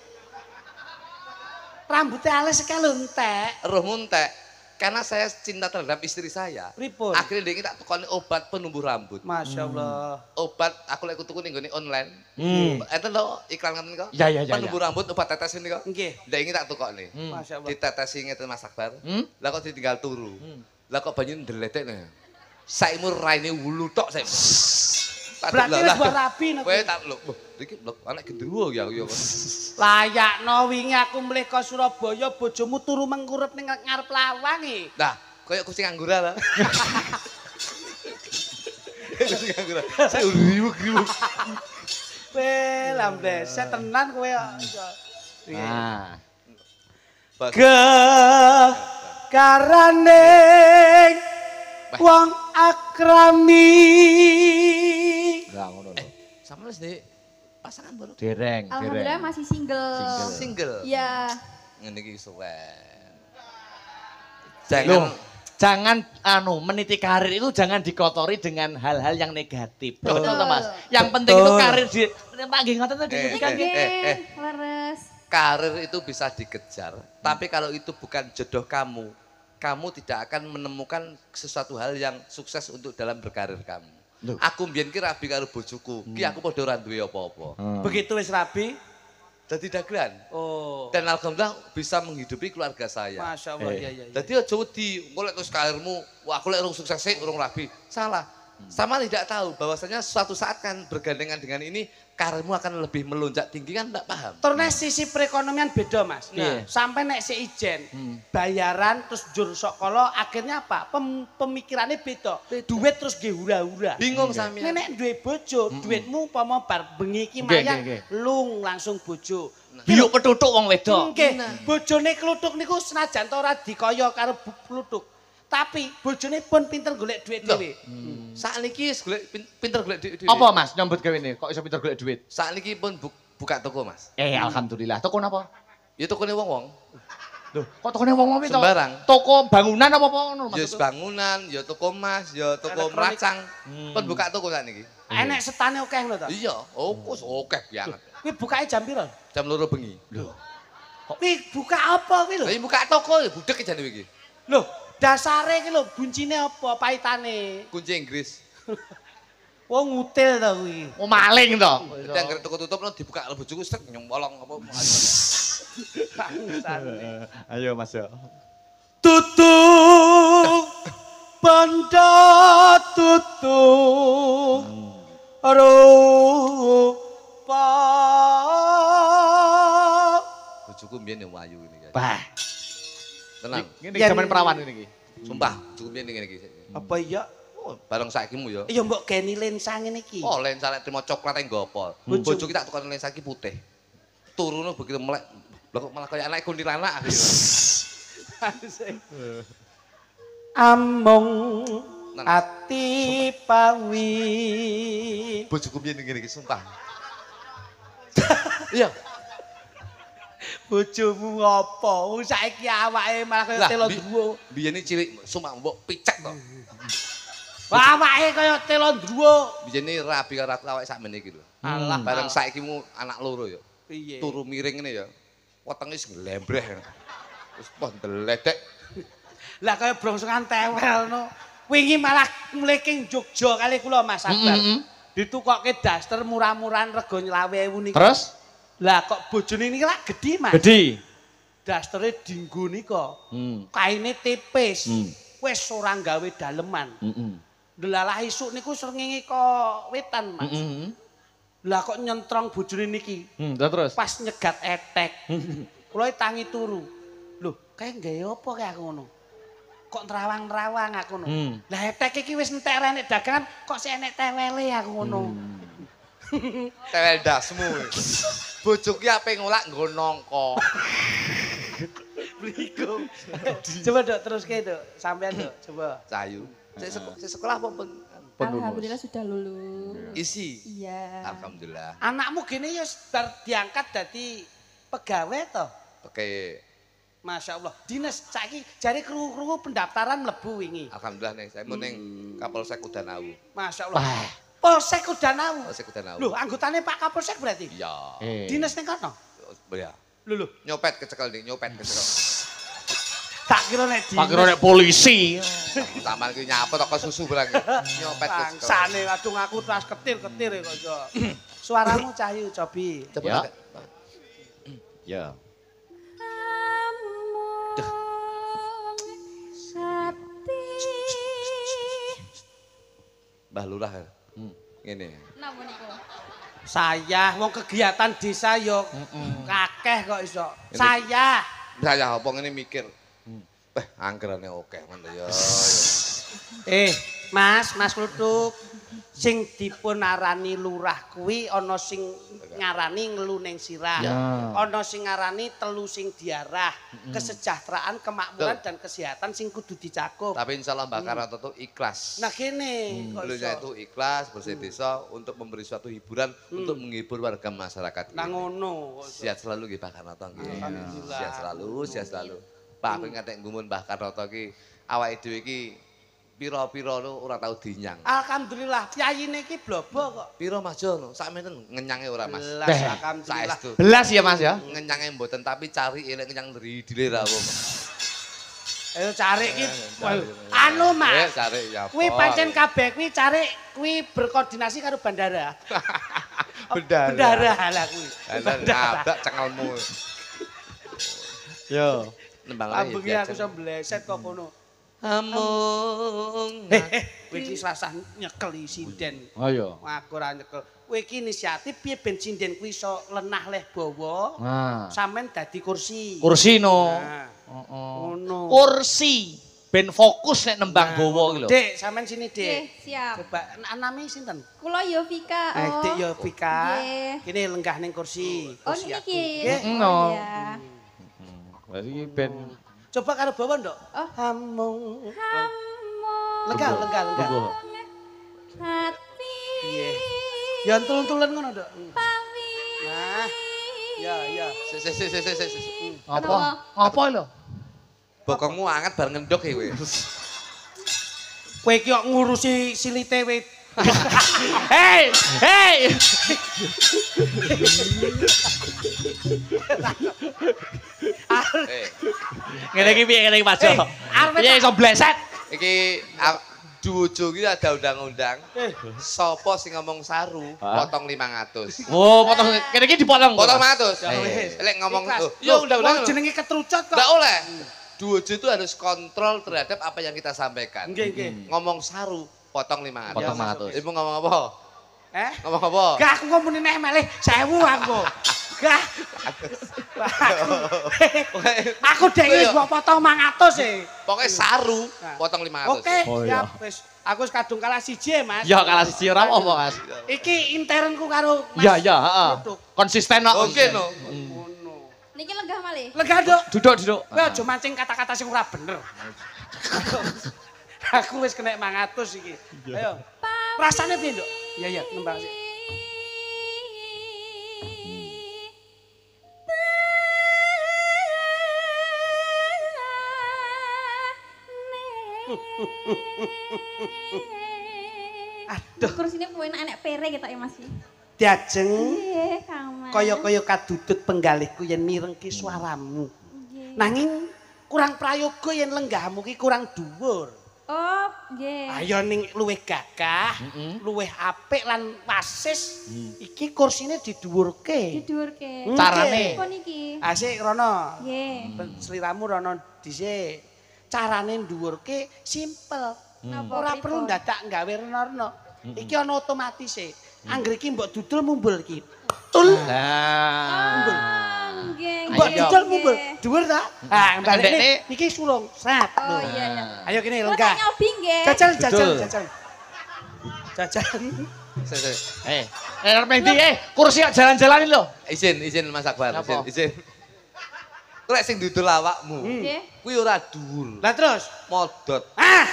Rambutnya alis sekali entek. Roh muntek. Karena saya cinta terhadap istri saya. Pripun? Akhirnya dia tak tukoni obat penumbuh rambut. Masya Allah. Obat aku lek tuku ning nggone online. Enten lho iklan ngeten kok. Ya. Penumbuh rambut obat tetes ini kok. Nggih. Ndak ingin tak tukokne. Masya Allah. Ditetesi ngeten Mas Akbar. Lah kok ditinggal turu. Lah kok banyu ndeletekne. Saimur raine wulu tok saimur. Berarti wis buat rabi no. Kowe tak lho, iki lho anak gendruwo ya aku ya. Layakno wingi aku mlih ka Surabaya bojomu turu mengkurep ning ngarep lawang e. Nah, koyo kucing anggura lah. Kucing anggura. Saya riwuk-riwuk. Kowe lambleset tenan kowe kok. Nah. Karane wong akrami. Enggak ngono lho. Sama wis di pasangan baru. Dereng. Alhamdulillah masih single. Single. Iya. Ngene iki suwe. Loh, jangan meniti karir itu jangan dikotori dengan hal-hal yang negatif. Betul toh, Mas? Yang penting itu karir di Pak nggih ngoten to dihentikan nggih. Leres. Karir itu bisa dikejar, tapi kalau itu bukan jodoh kamu, kamu tidak akan menemukan sesuatu hal yang sukses untuk dalam berkarir kamu. Aku mbiyen ki rabi karo bojoku, ki aku padha ora duwe apa-apa. Begitu wis rabi, Dadi dagelan. oh. Dan alhamdulillah bisa menghidupi keluarga saya. Masya Allah, iya, iya. Jadi aja wedi, engko lek terus karirmu, wah aku lek urung sukses sih, urung rabi. Salah. Sama tidak tahu bahwasanya suatu saat kan bergandengan dengan ini karirmu akan lebih melonjak tinggi kan enggak paham. Terus sisi perekonomian beda Mas. Iya. Sampai nek si ijen, bayaran terus jur sekolah akhirnya apa? Pemikirannya beda. Duit terus ge hura-hura. Bingung sami. Nek duwe bojo, duitmu umpama bar bengi iki mayang lung langsung bojo. Biuk petutuk wong wedok. Nggih, bojone kluthuk niku senajan to ora dikaya karo kluthuk. Tapi bojone pun pinter golek duit dhewe. Sakniki golek pinter golek duit. Apa Mas nyambut gawe ini? Kok iso pinter golek duit? Sakniki pun buka toko, Mas. Alhamdulillah. Toko napa? Ya tokone wong-wong. Loh, kok tokone wong-wong itu? Sembarang. Toko bangunan apa ngono Ya maksudku? bangunan, ya toko emas, ya toko Elektronik. meracang. Pun buka toko sakniki. Enek setane akeh ngono to. Iya, oke banget. Kuwi bukake jam piro? Jam 2 bengi. Kuwi buka apa kuwi lho? Lah iya buka toko ya budek jane iki. Lho, dasare iki lho buncine apa paitane? Kunci Inggris. Wong ngutil to kuwi. Oh maling to. Dadi anggere toko tutup lo dibuka karo bojoku set nyembolong apa. Ayo Mas yo. Tutuk banda tutuk rupa. Bojoku mbiyen ya wayu ini kan. Bah. Tenang. Ngene zaman perawan ini iki. Sumpah, bojoku mbiyen ngene iki. Apa iya? Oh, bareng sakimu ya. Ya mbok geni lensa ngene iki. Oh, lensa lek trimo coklat yang gopo. Bojoku tak tukar lensa iki putih. Turune begitu melek. Lah kok malah kaya anak kuntilanak akhirnya. Amung ati pawi. Bojoku mbiyen ngene iki sumpah. Iya. Bojomu apa? Saiki awake malah kaya telo druwo. Biyen iki cilik sumpah mbok picek to. Awake kaya telo druwo. Biyen iki rabi karo aku awake sakmene iki lho. Alah, bareng saiki mu anak loro ya. piye? Turu miring ngene ya. Wetenge wis nglembreh. Wis pondeledek. Lah kaya brongsokan tewel no. Wingi malah mleking Jogja kali kula Mas Akbar. Ditukokke daster murah-murahan rega 20.000 niku. Terus? Lah kok bojone niki lak gedhi Mas. Gedhi. Dastere dienggo nika. Kaine tipis. Wis ora gawe daleman. Delalah isuk niku srengenge kok wetan Mas. Lah kok nyentrong bojone niki. Terus? Pas nyegat etek. Kula tangi turu. Loh, kae gawe apa kae aku ngono? Kok nerawang-nerawang aku ngono. Lah etek iki wis entek renek dagangan kok sik enek tewele aku ngono. Tewel dasmu. Bojoku ki ape ngolak nggo nangka. Mriku. Coba Dok teruske Dok, sampean Dok, coba. Cayu. Saya sekolah apa pun? Alhamdulillah sudah lulus. Isi. Iya. Alhamdulillah. Anakmu gini ya bar diangkat dadi pegawai toh? Oke. Masya Allah. Dinas saiki jare krungu-krungu pendaftaran mlebu wingi. Alhamdulillah nih, saya mau neng Kapolsek Udanau. Masya Allah. Polsek Udanau. Polsek Udanau. Loh, anggotane Pak Kapolsek berarti? Iya. Dinas ning kono? Ya. Lho. Nyopet kecekel nih, nyopet kecekel. Tak kira nek dinas. Tak kira nek polisi. Taman ki nyapa toko susu barang. Nyopet kecekel. Bangsane aduh aku terus ketir-ketir kok iso. Suaramu Cahyu Cobi. Coba. Ya. Mbah Lurah. Ngene. Napa niku? Saya wong kegiatan desa yo kakeh kok iso. Saya Apa ngene mikir. Anggerane oke men ya. Mas Kluthuk. Sing dipun arani lurah kuwi ana sing ngarani ngelu ning sirah. Ana sing ngarani telu sing diarah. Kesejahteraan, kemakmuran dan kesehatan sing kudu dicakup. Tapi insyaallah Mbak Karanto tuh ikhlas. Nah kene kok Beliaunya iso. itu ikhlas bersih desa untuk memberi suatu hiburan untuk menghibur warga masyarakat. Nah ngono. kok iso. Sehat selalu nggih Pak Karanto nggih. Alhamdulillah. Sehat selalu, sehat selalu. Pak aku ngatek ngumun Mbah Karanto ki awake dhewe iki pira-pira ora tau dinyang. Alhamdulillah, kyayine iki blobo kok. Pira Mas Jo, sakmenen ngenyange ora Mas? Belas, alhamdulillah. Saestu. Belas ya Mas ya. Ngenyange mboten tapi cari elek ngenyang dile ra apa. Ayo cari iki. Anu Mas. Cari ya. Kuwi pancen kabeh kuwi cari kuwi berkoordinasi karo bandara. Bandara lah kuwi. Nabrak cengelmu. Yo. Nembang Lambunge aku iso bleset kok kono. Amung. Kowe iki sasah nyekel sinden. Oh iya. Aku ora nyekel. Kowe iki inisiatif piye ben sinden kuwi iso lenah leh bawa. Nah. Sampeyan dadi kursi. Kursi no. Nah. Ngono. Kursi ben fokus nek nembang bawa iki lho. Dek, sampeyan sini, Dek. Nggih, siap. Coba nami sinten? Kula Yovika. Dek Yovika. Nggih. Kene lenggah ning kursi. Oh Kursi aku. niki. Nggih. No. Iya. Berarti ben Coba karo bawa, Nduk. Oh. Hamung. Hamu. Lenggah. Hati. Iya. Ya tulun-tulun ngono, Nduk. Pawi. Nah. Ya. apa? Apa lho? Bokongmu anget bar ngendok ya kowe. Kowe iki kok ngurusi silite wit. Hei! Ngene iki piye ngene iki Mas Jo? Piye iso bleset? Iki Duwojo iki ada undang-undang. Sapa sing ngomong saru potong 500. Oh, potong kene iki dipotong. Potong 500. Ya wis. Lek ngomong Ya undang-undang. jenenge ketrucut kok. Enggak oleh. Duwojo itu harus kontrol terhadap apa yang kita sampaikan. Nggih. Ngomong saru potong 500. Potong Ya, 500. Ibu ngomong apa? Ngomong apa? Gak aku ngomongin nek melih 1000 aku. Gak. Aku dek wis mbok potong 500 e. Pokoknya saru potong 500. Oke, Oh, iya. siap wis. Aku wis kadung kalah siji, Mas. Ya kalah siji ora apa, Mas. Iki internku karo Mas. Ya, heeh. Duduk. Konsisten kok. Oke no. Ngono. Niki lenggah malih. Lega, Dok. Duduk. Kowe aja mancing kata-kata sing ora bener. Aku wis kena 500 iki. Ayo. Rasane piye, Nduk? Iya, nembang sik. Aduh, Kursine kuwi enak pere ketok ya Mas. diajeng Nggih, Kang Mas. kaya-kaya kadudut penggalihku yen mirengke swaramu. Nggih. Nanging kurang prayoga yen lenggahmu ki kurang dhuwur. Oh, nggih. Ayo ning luwih gagah, luwih apik lan wasis, iki kursine didhuwurke. Didurke. Carane. Apa niki? Asik rono. Nggih. Sliramu rono dhisik. Carane ndhuwurke simpel. Napa Ora pripun? perlu dadak gawe reno-reno. Iki ana otomatise. Angger iki mbok dudul mumbul iki. Tul. Nah. Nggih. Mbok nggih, dudul nggih. mumbul. Dhuwur ta? Ah, balik Ndekne- niki sulung. Sat. Oh iya. Ayo kene Kula lenggah. tak nyobi nggih. Jajal. Mehdi, kursi kok jalan-jalanin lho. Izin Mas Akbar, Apa? izin. Lek sing dudul awakmu, Nggih. kuwi ora dhuwur. Lah terus. Modot. Ah.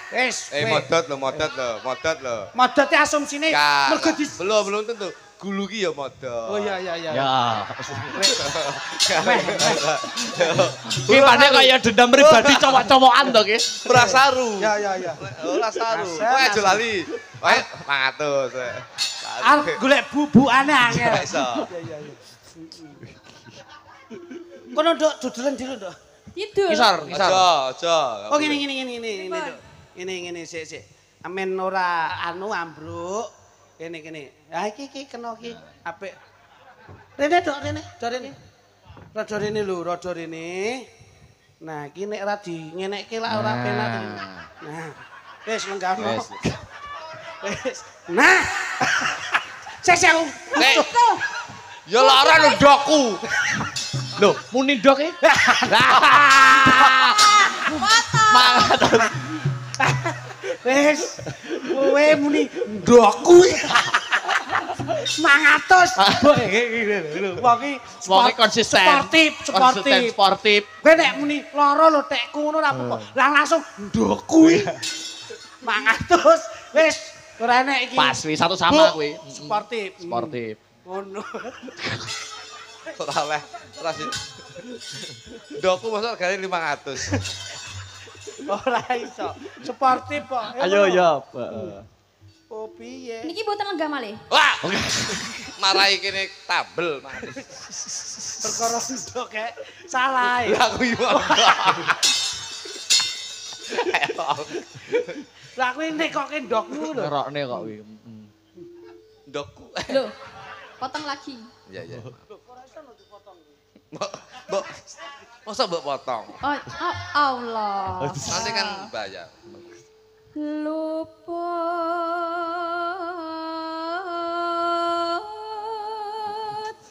Wis. Modot lho. Modote asumsine mergo di Belum tentu. Gulu ki ya modot. Oh iya. Ya. Ki panek kaya dendam pribadi cowok-cowokan to ki. Ora saru. Ya. Ora saru. Asem, Kowe aja asem. lali. Wae 500. Arep golek bubukane angel. Iso. Iya. Kono Nduk dudulen dulu, Nduk. Tidur. Ngisor. Aja. Oh ngene Nduk. Ngene sik. Amen ora anu ambruk. Kene. Ah iki kena iki apik. Rene Nduk, rene. Rada rene lho, rada rene. Nah, iki nek ora di ngenekke lak ora penak. Nah. Wis lenggahno. Wis. Nah. Sik aku. Ya lara lho ndokku. Lho, muni ndok e. Mangat. Wis. Kowe muni ndokku. 500. Wong iki Wong konsisten. Sportif. Kowe nek muni lara lho tekku ngono ora apa-apa. Lah langsung ndokku. 500. Wis, ora enek iki. Pas wi satu sama kuwi. Sportif. Ngono. Ora oleh. Ora sih. Ndokku mosok gane 500. Ora iso. Sportif kok. Ayo ya. Oh piye? Niki mboten lenggah malih. Wah. Marahi kene tabel manis. Perkara ndok kayak salah. Lah aku yo. Lah aku nek kok ndokmu lho. Ngerokne kok kuwi. Ndokku. Loh, potong lagi. Iya iya. Mbok. Masa mbok potong? Oh, oh Allah. Nanti kan bayar. Luput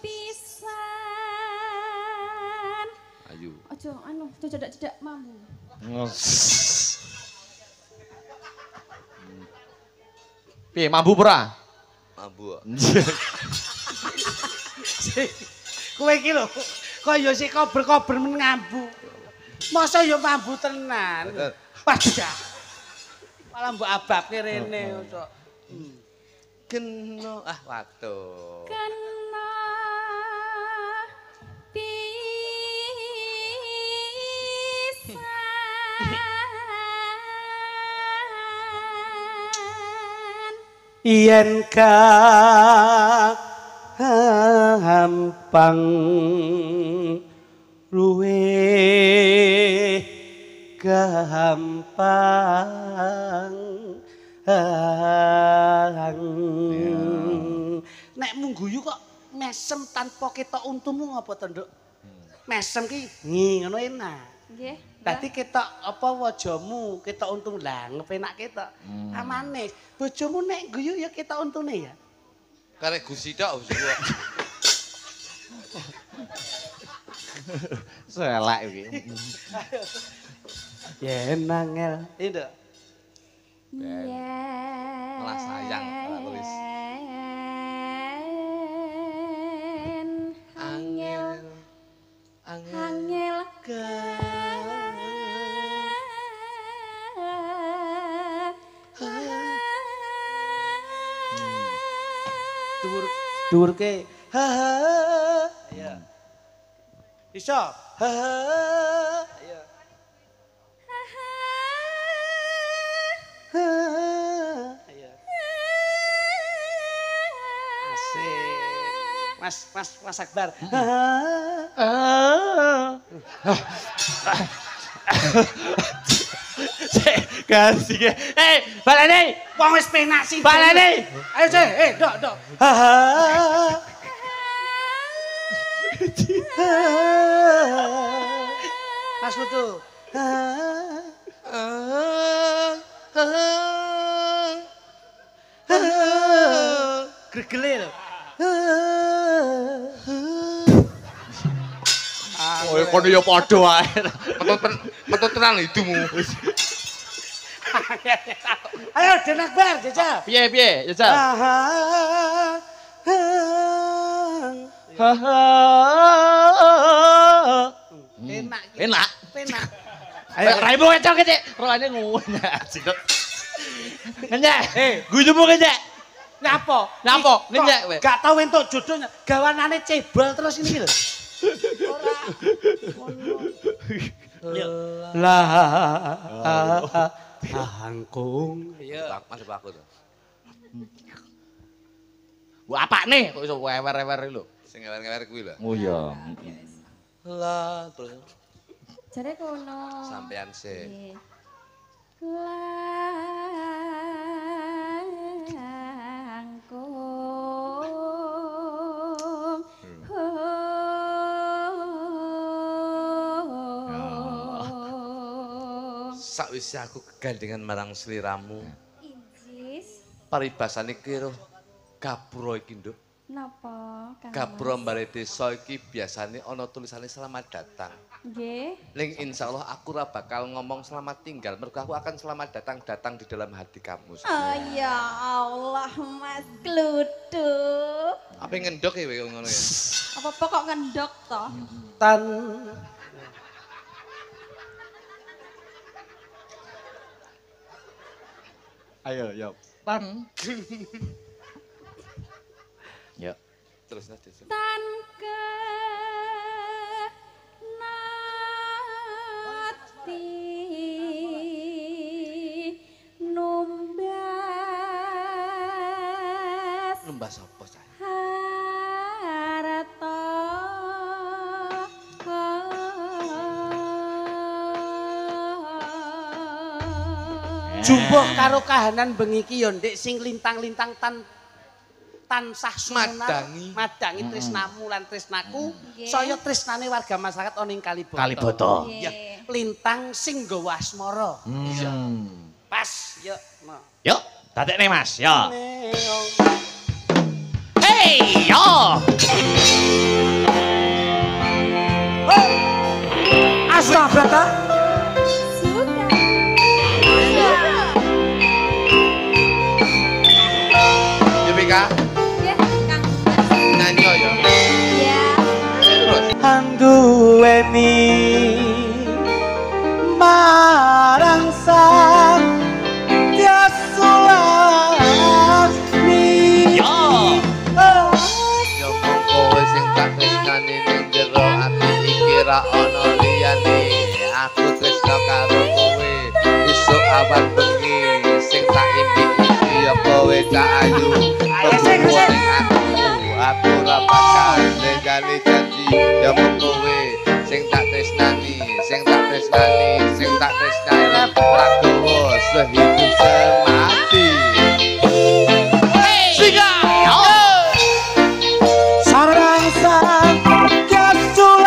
pisan. Ayo. Aja anu, cedak-cedak mambu. Piye mambu ora? Mambu. Kowe iki lho, kaya sik kober-kober men ngambu. Masa ya mambu tenan. Padha. Malah mbok ababke rene kok. Kena waktu. Kena pisan. Yen gampang luwe gampang nek mung guyu kok mesem tanpa ketok untumu ngapa to nduk mesem ki ngono enak Nggih. dadi ketok apa wajamu ketok untung lah ngepenak ketok amane bojomu nek guyu ya ketok untune ya Karek Gusti tok wis kok. Selek iki. yen nangel itu Malah sayang kalau tulis. Angel Durke ha ya iso ha ya ya asik Mas Akbar Kasih. Balane. wong wis penak sih Balane. ayo sih dok Mas Lutu gregele lho Oh, kono ya padha wae. Metu tenan hidungmu. ayo Den Akbar jajal Piye, Jajal? enak Enak. penak Ayo raimu kecok kecek. Roane ngono. Ngenyek. Guyumu ngenyek. Nyapa? Nyapa? Kok Ngenyek kowe. gak tau entuk jodohnya. Gawanane cebol terus ini lho. Ora. Lah angkung. Iya, masuk aku tuh. Wah, apane kok iso wewer-wewer lho. Sing ngewer-ngewer kuwi lho. Oh iya. Lah, terus jare kono. sampean sih. Nggih. Langkung. Sakwise aku kegandengan marang sliramu, Injis. paribasane kira gapura iki, Nduk. Napa? Kang Gapura Mas? mbare desa iki biasane ana tulisane selamat datang. Nggih. Ning insyaallah aku ora bakal ngomong selamat tinggal, mergo aku akan selamat datang di dalam hati kamu. Oh ya Allah, Mas Kludu. Apa ngendok ya kowe ngono ya? Apa pokok ngendok to? Tan Ayo, yo. Tan. Yo. Terus nanti. Tan kenati Jumbuh karo kahanan bengi iki ya Ndik sing lintang-lintang tansah sumunar madangi tresnamu lan tresnaku saya tresnane warga masyarakat ana ing Kaliboto. Ya, lintang sing nggawa asmara. Pas, yuk. Yuk, dadekne Mas, yo. Hey, yo. Astaga. Yupika. Nyanyi ya. Iya. Terus. Anduweni marang sang tiasulasmi. Yo. Ya mongko wis sing tak tresnani ning jero ati iki ra ono liyane. Aku tresno karo kowe. Isuk awan bengi sing tak impi-impi ya kowe Cak Ayu. Aku ora bakal ninggali janji ya mongko kowe sing tak tresnani, sing tak tresnani, sing tak tresnani. Prakowo sehidup semati. Sarang sang tiasulasmi.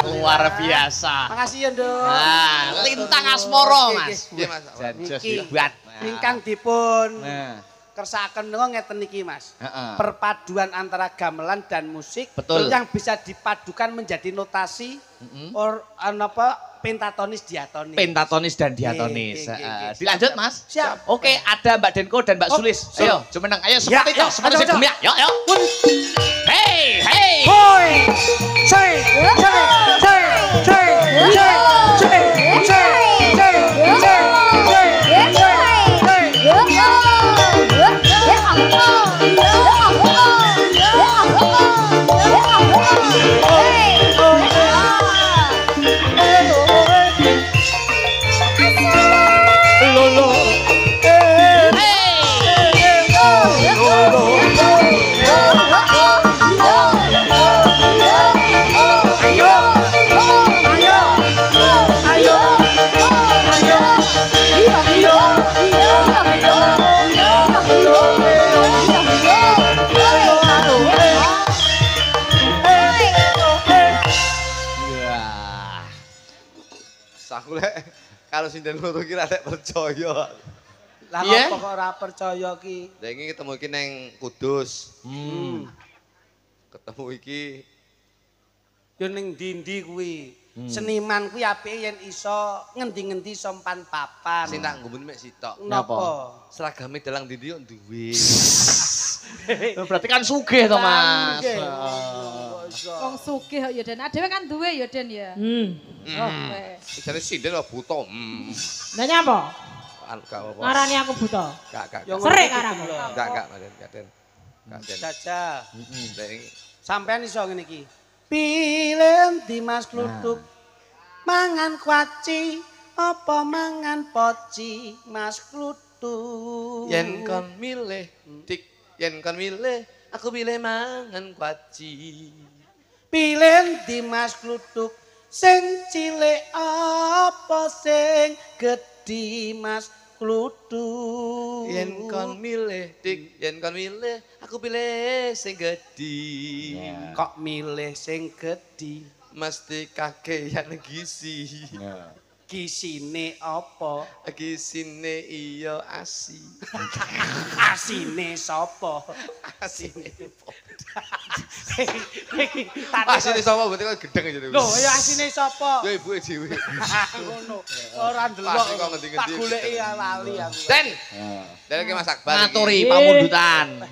Luar biasa. Makasih ya, Nduk. Nah, lintang asmara, Mas. Iya, Mas. Janjos Iki. buat. Ingkang dipun Nah, kersakaken niku ngeten iki, Mas. heeh. Perpaduan antara gamelan dan musik Betul. yang bisa dipadukan menjadi notasi pentatonis diatonis. Pentatonis dan diatonis. Oke, oke, oke. Dilanjut, Mas. Siap. Oke, ada Mbak Denko dan Mbak Oh, Sulis. so. Ayo, jumeneng. Ayo Ya, seperti itu, ya, seperti ayo, si ayo. Gemyak. Yuk, yuk. Hey, hey. Hoi! Cek! Cek! Cek! Cek! Cek! Cek! Cek! Cek! Lolo. Aku lek kalau sinden loro ki ra percaya. Lah Iya? kok ora percaya ki? Lah iki ketemu iki ning Kudus. Ketemu iki Yo ning ndi kuwi. Seniman kuwi apike yen iso ngendi-ngendi sompan papan. sing tak nggumun mek sitok. Napa? Seragame dalang ndi yo duwe. Berarti kan sugih to, Mas. Nggih. Wong sugih kok ya Den. Adewe kan duwe ya Den ya. Oh, wes. Jane sinden kok buta. Lah nyapa? Anu gak apa-apa. Ngarani aku buta. Gak. Yo Serik karamu. Enggak, Maden, Kaden. Kaden. Jajah. Lah iki Sampean iso ngene iki. Pilih Dimas Kluthuk. Mangan kuaci apa mangan poci Mas Kluthuk. yen kon milih, dik, yen kon milih, aku pilih mangan kuaci. Pilih Dimas Kluthuk sing cilik apa sing gedhi Mas Kluthuk. Yen kon milih, dik, yen kon milih, aku pilih sing gedhi. Kok milih sing gedhi? Mesti kakeyan gizi. Gisine apa? Gisine iya asi. Asine sapa? Asine Asine sapa berarti kan gedeng jadi. Lho, ya asine sapa? Ya ibuke dhewe. Ngono. Ora ndelok. Asine kok ngendi-ngendi. Tak goleki lali aku. Den. Den iki Mas Akbar. Ngaturi pamundutan.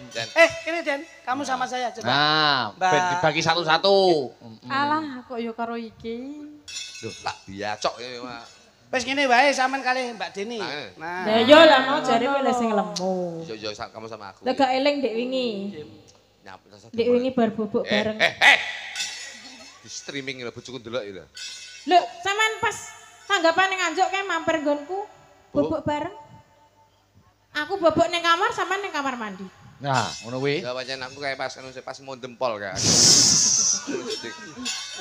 Ini Den, kamu sama saya coba. Nah, ben dibagi satu-satu. Alah, kok yo karo iki. Loh, tak biacok ya, Mas. Wis ngene wae sampean kalih Mbak Deni. Lah yo lah mau jare kowe sing lemu. Yo kamu sama aku. Lah gak eling Dek wingi. Dek wingi bar bubuk bareng. Di streaming lho bojoku ndelok lho. Lho, sampean pas tanggapane nganjuk kae mampir nggonku bubuk bareng. Aku bubuk ning kamar, sampean ning kamar mandi. Nah, ngono kuwi. Ya pancen aku kayak pas mau dempol kan.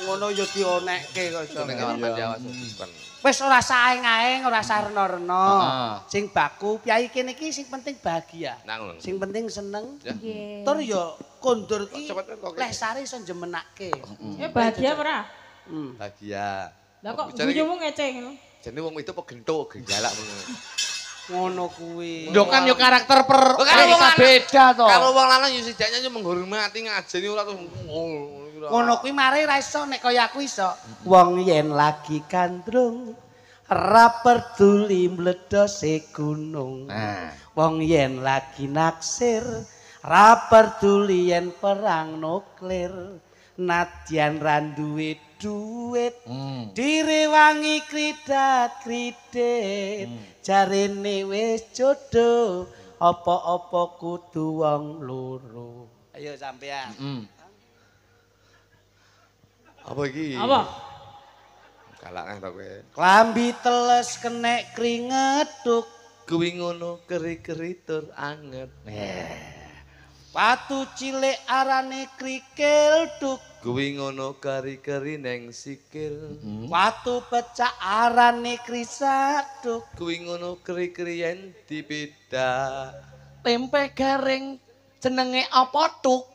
Ngono yo dionekke kok iso. Ning kamar mandi awas. Wis ora saeng-aeng, ora sarena-rena. Sing baku piyayi kene iki sing penting bahagia. Sing penting seneng. Nggih. Tur yo kondur ki lesare iso jemenake. Bahagia ora? Bahagia. Lah kok guyumu ngece ngono? Jane wong itu kok gentuk, galak ngono. Ngono kuwi. Yo kan yo karakter per beda to. Kalau wong lanang yo setidaknya yo menghormati ngajeni ora terus ngono kuwi mari ra iso nek kaya aku iso. Wong yen lagi kandrung ora peduli mledose gunung. Wong yen lagi naksir ora peduli yen perang nuklir. Nadyan ra duwe duit direwangi kridat-kridit jarene wis jodoh apa-apa kudu wong loro. Ayo sampean. Apa iki? Apa? Galak neh to kowe. Klambi teles kenek kringet tuk Kuwi ngono keri-keri tur anget. Watu cilik arane krikil tuk Kuwi ngono kari-keri neng sikil. Watu pecah arane krisak tuk Kuwi ngono keri-keri yen dipida. Tempe garing jenenge apa tuk?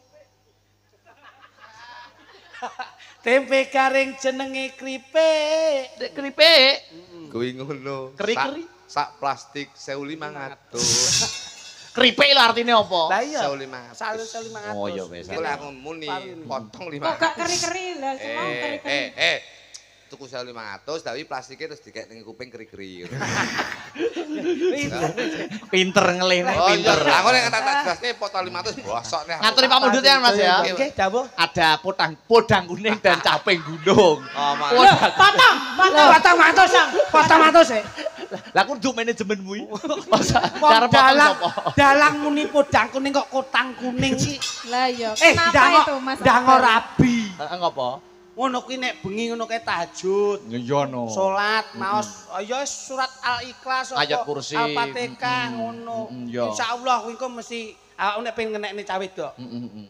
Tempe garing jenenge kripik. Dek keripik. Kuwi ngono. Keri-keri. Sak plastik 1.500. Keripik lho artine apa? Lah iya. 1.500. 1.500. Oh iya wis. Iku aku muni potong 500. Kok gak keri-keri lah, semua keri-keri. Tuku 1.500 tapi plastiknya terus dikek ning kuping keri-keri. Pinter ngelehne Oh iya, pinter. aku nek tak jelasne potong 500 bosok nih. Ngaturi pamundhut ya Mas ya. Nggih, dawuh. Ada podang kuning dan caping gunung. Oh, Lho, potong. 400 e. Lah kudu manajemenmu iki. Wong dalang muni podang kuning kok kotang kuning sih. Lah iya, kenapa itu Mas? Dango rabi. Ngopo? Ngono kuwi nek bengi ngono kae tahajud. Iya no. Salat maos ya surat Al-Ikhlas Ayat kursi. Al-Fatihah ngono. Insyaallah kuwi kok mesti nek pengen ngenekne cawe dok.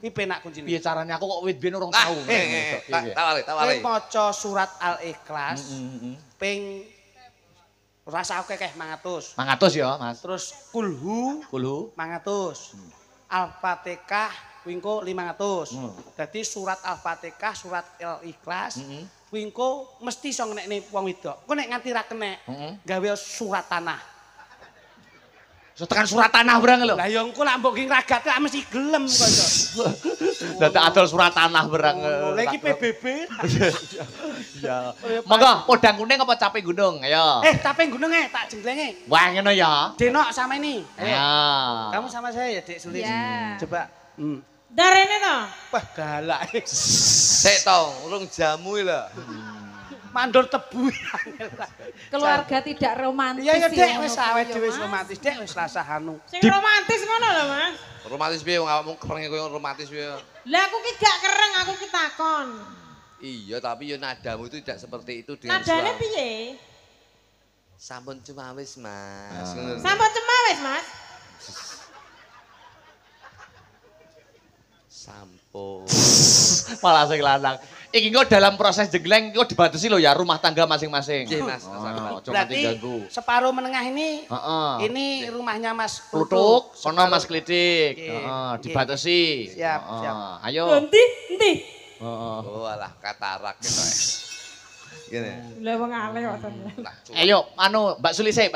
Kuwi penak kuncine. Piye carane aku kok wit ben urung tau. Tawale. Maca surat Al-Ikhlas. Ping rasa akeh 100. 100 ya, Mas. Terus kulhu 100. Al-Fatihah kuwi engko 500. Dadi surat Al-Fatihah, surat Al-Ikhlas kuwi engko mesti iso ngenekne wong wedok. Kok nek nganti ra kenek gawe surat tanah. So tekan surat tanah berang lho. Lah ya engko lak mbok ki ragat lak mesti gelem kok. Dadak adol surat tanah berang. Lha iki PBB. Iya. Monggo podang kuning apa caping gunung? Ayo. Caping gunung tak jenglenge. Wah ngono ya. Denok sama ini. Ya. Kamu sama saya ya, Dek Sulis. Ya. Coba. Darene to. Wah, galak. Sik to, urung jamu lho. Mandor tebu. Keluarga tidak romantis. Iya, sih, Dek, ngono wis kuwi, awet ya, dhewe wis Mas. romantis, Dek, wis rasah anu. Sing romantis ngono lho, Mas. Romantis piye wong awakmu kereng koyo romantis piye? Lah aku ki gak kereng, aku ki takon. Iya, tapi yo nadamu itu tidak seperti itu dengan Nadane suara. piye? Sampun cuma wis, Mas. Sampun cemawis, Mas. Sampun. Malah sing lanang. Iki kok dalam proses jegleng kok dibatasi lho ya rumah tangga masing-masing. Nggih, Mas. Berarti separuh menengah ini ini rumahnya Mas Plutuk, sono Mas Klidik. Heeh, dibatasi. Siap, siap. Ayo. Endi? Oh, alah katarak gitu. Gini. Lah wong ale kok. Ayo, Mbak Sulise,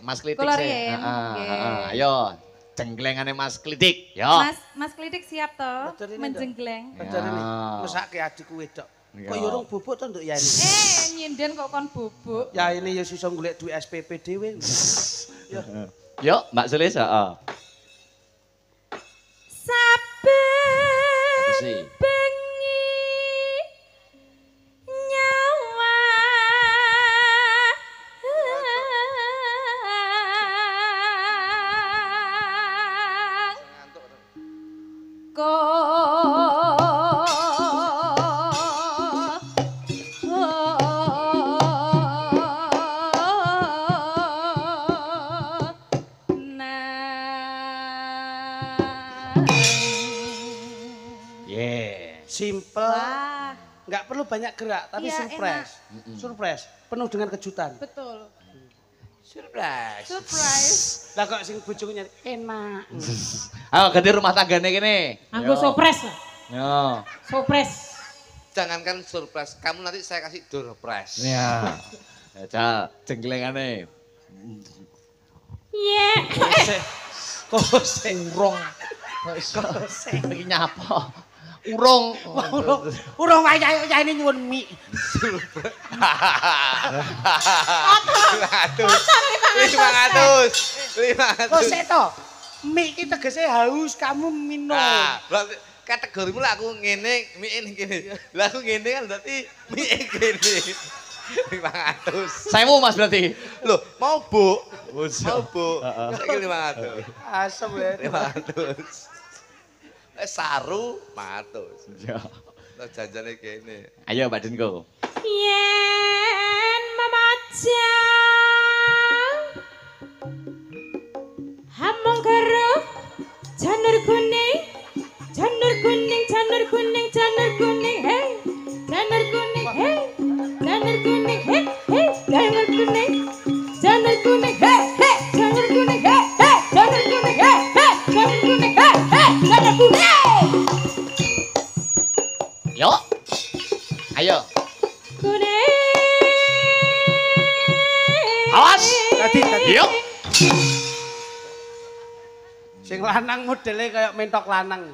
Mas Klitik Kula sih. riyen, nggih. Ayo, jenglengane Mas Klitik. Yo. Mas Klitik siap toh Betul ini, menjengleng. Bener ini. Mesake adikku wedok. Kok ya urung bubuk to nduk ya ini. Nyinden kok kon bubuk. Ya ini ya iso golek duit SPP dhewe. Ya. Yo, Mbak Sulis, heeh. Saben sih? bengi nyawa Simple. Wah, Nggak perlu banyak gerak, tapi Iya, surprise. Surprise, penuh dengan kejutan. betul. Surprise. Surprise. Lah kok sing bojoku nyari enak. Ayo ganti rumah tanggane kene. Anggo surprise. Yo. Surprise. Jangankan surprise, kamu nanti saya kasih door prize. Ya. Jal, jenglengane. Ye. Kose. Urung. Kose. Lagi nyapa. Urung. Urung kaya ini nyuwun mie. 500. Kose to. Mie iki tegese haus kamu minum. Nah, berarti kategorimu lah aku ngene, mie ini gini. Lah aku ngene kan berarti mie gini. 500. Sayemu Mas berarti. Loh, mau Bu? Mau Bu. Saiki 500. Asem ya. 500. Saru 500. Ya. Lah janjane kene. Ayo Mbak Dinko. Yen memajang hamong karo janur kuning hey janur kuning hey janur kuning hey hey janur kuning hey hey janur kuning hey hey janur kuning hey hey janur kuning hey hey janur kuning. Yo. Ayo. Kuning. Awas. Tadi. Yo. Sing lanang modele kaya mentok lanang.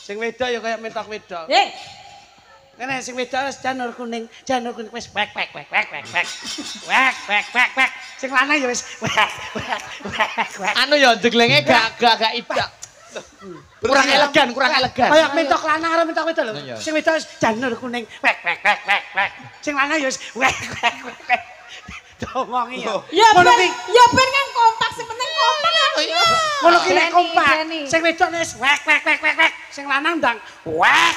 Sing wedok ya kaya mentok wedok. Ngene sing wedok wis janur kuning wis wek. Wek. Sing lanang ya wis wek. Anu ya jenglenge gak idak. Kurang elegan. Kaya mentok lanang karo mentok wedok lho. Iya. Sing wedok wis janur kuning wek. Sing lanang ya wis wek. Domongi ya. Ya ben kan kompak sing penting kompak kan. Ngono ki nek kompak. Jenny. Sing wedok wis wek. Sing lanang ndang wek.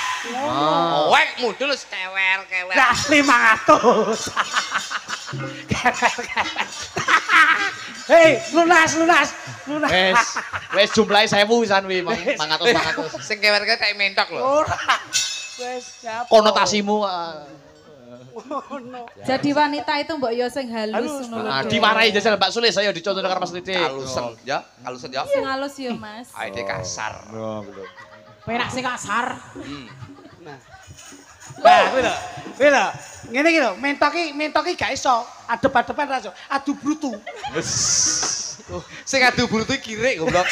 Wek mudul kewer. Lah 500. Hei, lunas. Wes jumlahe 1000 pisan wi, 500. Sing kewer kayak mentok lho. Ora. Wes nyapa. Konotasimu Ngono. Jadi wanita itu mbok yo sing halus ngono lho. diwarai jajal Mbak Sulis, ayo dicontoh karo Mas Lidik. Kalusen ya. Sing halus yo, Mas. Aide kasar. Perak sing kasar. Nah, kuwi lho. Ngene iki lho, mentoki gak iso adep-adepan ra iso. Adu brutu. Sing adu bulu kirik goblok.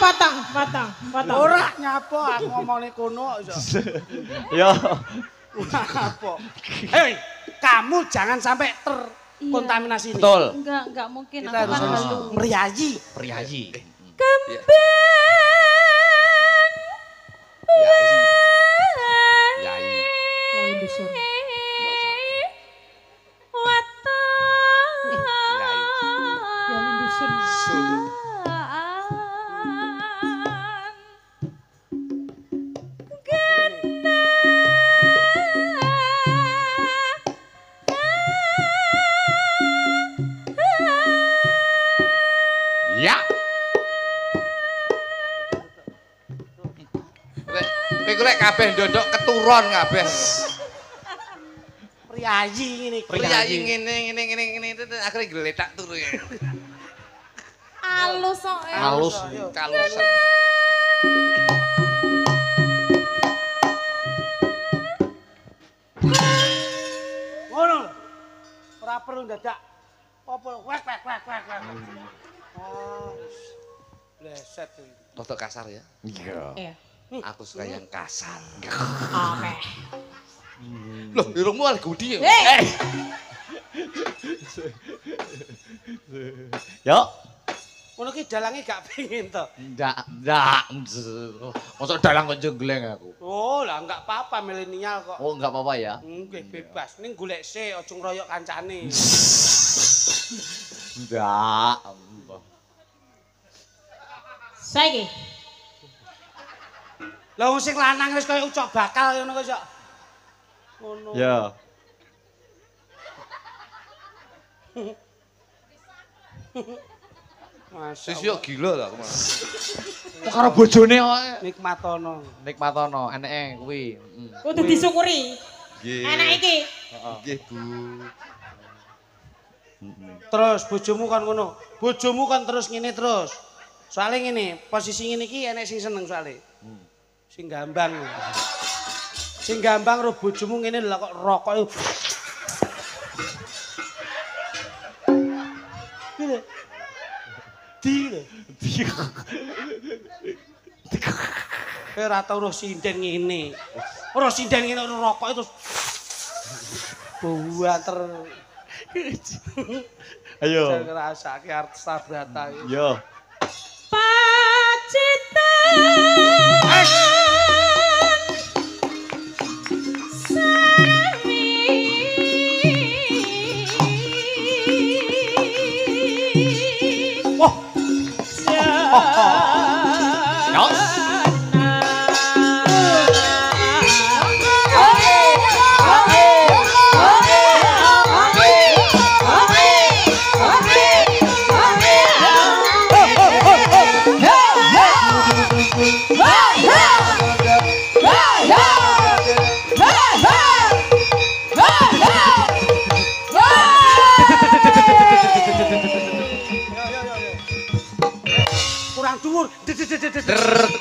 Potong. Ora nyapa aku ngomongne kono kok iso. Yo. Apa? Hei, kamu jangan sampai terkontaminasi ini. Betul. Enggak mungkin Kita aku harus kan halu. meriayi. Priayi. Yai. Yang dusun. Yang dusun. Ya. Kowe lek kabeh ndodok keturon kabeh. Priayi ngene. Priyayi ngene akhire gletak turu. Halus kok. Halus. Kalusan. Ora perlu dadak. Apa wek. Oh. Bleset iki. Rodok kasar ya. Iya. Aku suka yang kasar. Oke. Loh, irungmu al gudi ya. Yo. Ngono ki dalange gak pengin to. Ndak. Mosok dalang kok jenggleng aku. Oh, lah enggak apa-apa milenial kok. Oh, enggak apa-apa ya. Nggih bebas. Ning golek se aja ngroyok kancane. Ndak. Saiki. Lah wong sing lanang wis kaya ucok bakal ngono kok. Ngono. Ya. Masya Sisi yo gila lah aku malah. Kok karo bojone kok. Nikmatono. Nikmatono eneke kuwi. Kudu disyukuri. Nggih. Enak iki. Nggih, Bu. Terus bojomu kan ngono. Bojomu kan terus ngene terus. Soale ngene, posisi ngene iki enek sing seneng soale. Sing gambang. Sing gambang ro bojomu ngene lho kok rokoke. Di. Ora tau ro sinden ngene. Ora sinden ngene rokok itu. Buanter. Ayo. Saya ngerasake artis tabrata iki. Yo.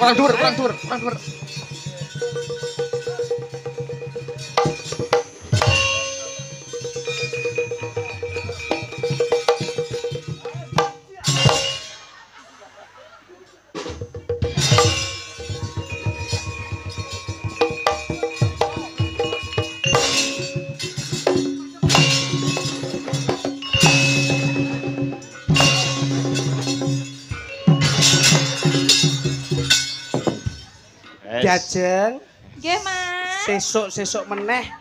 Kurang dhuwur. Kurang dhuwur. Jajeng. Nggih, Mas. Sesuk meneh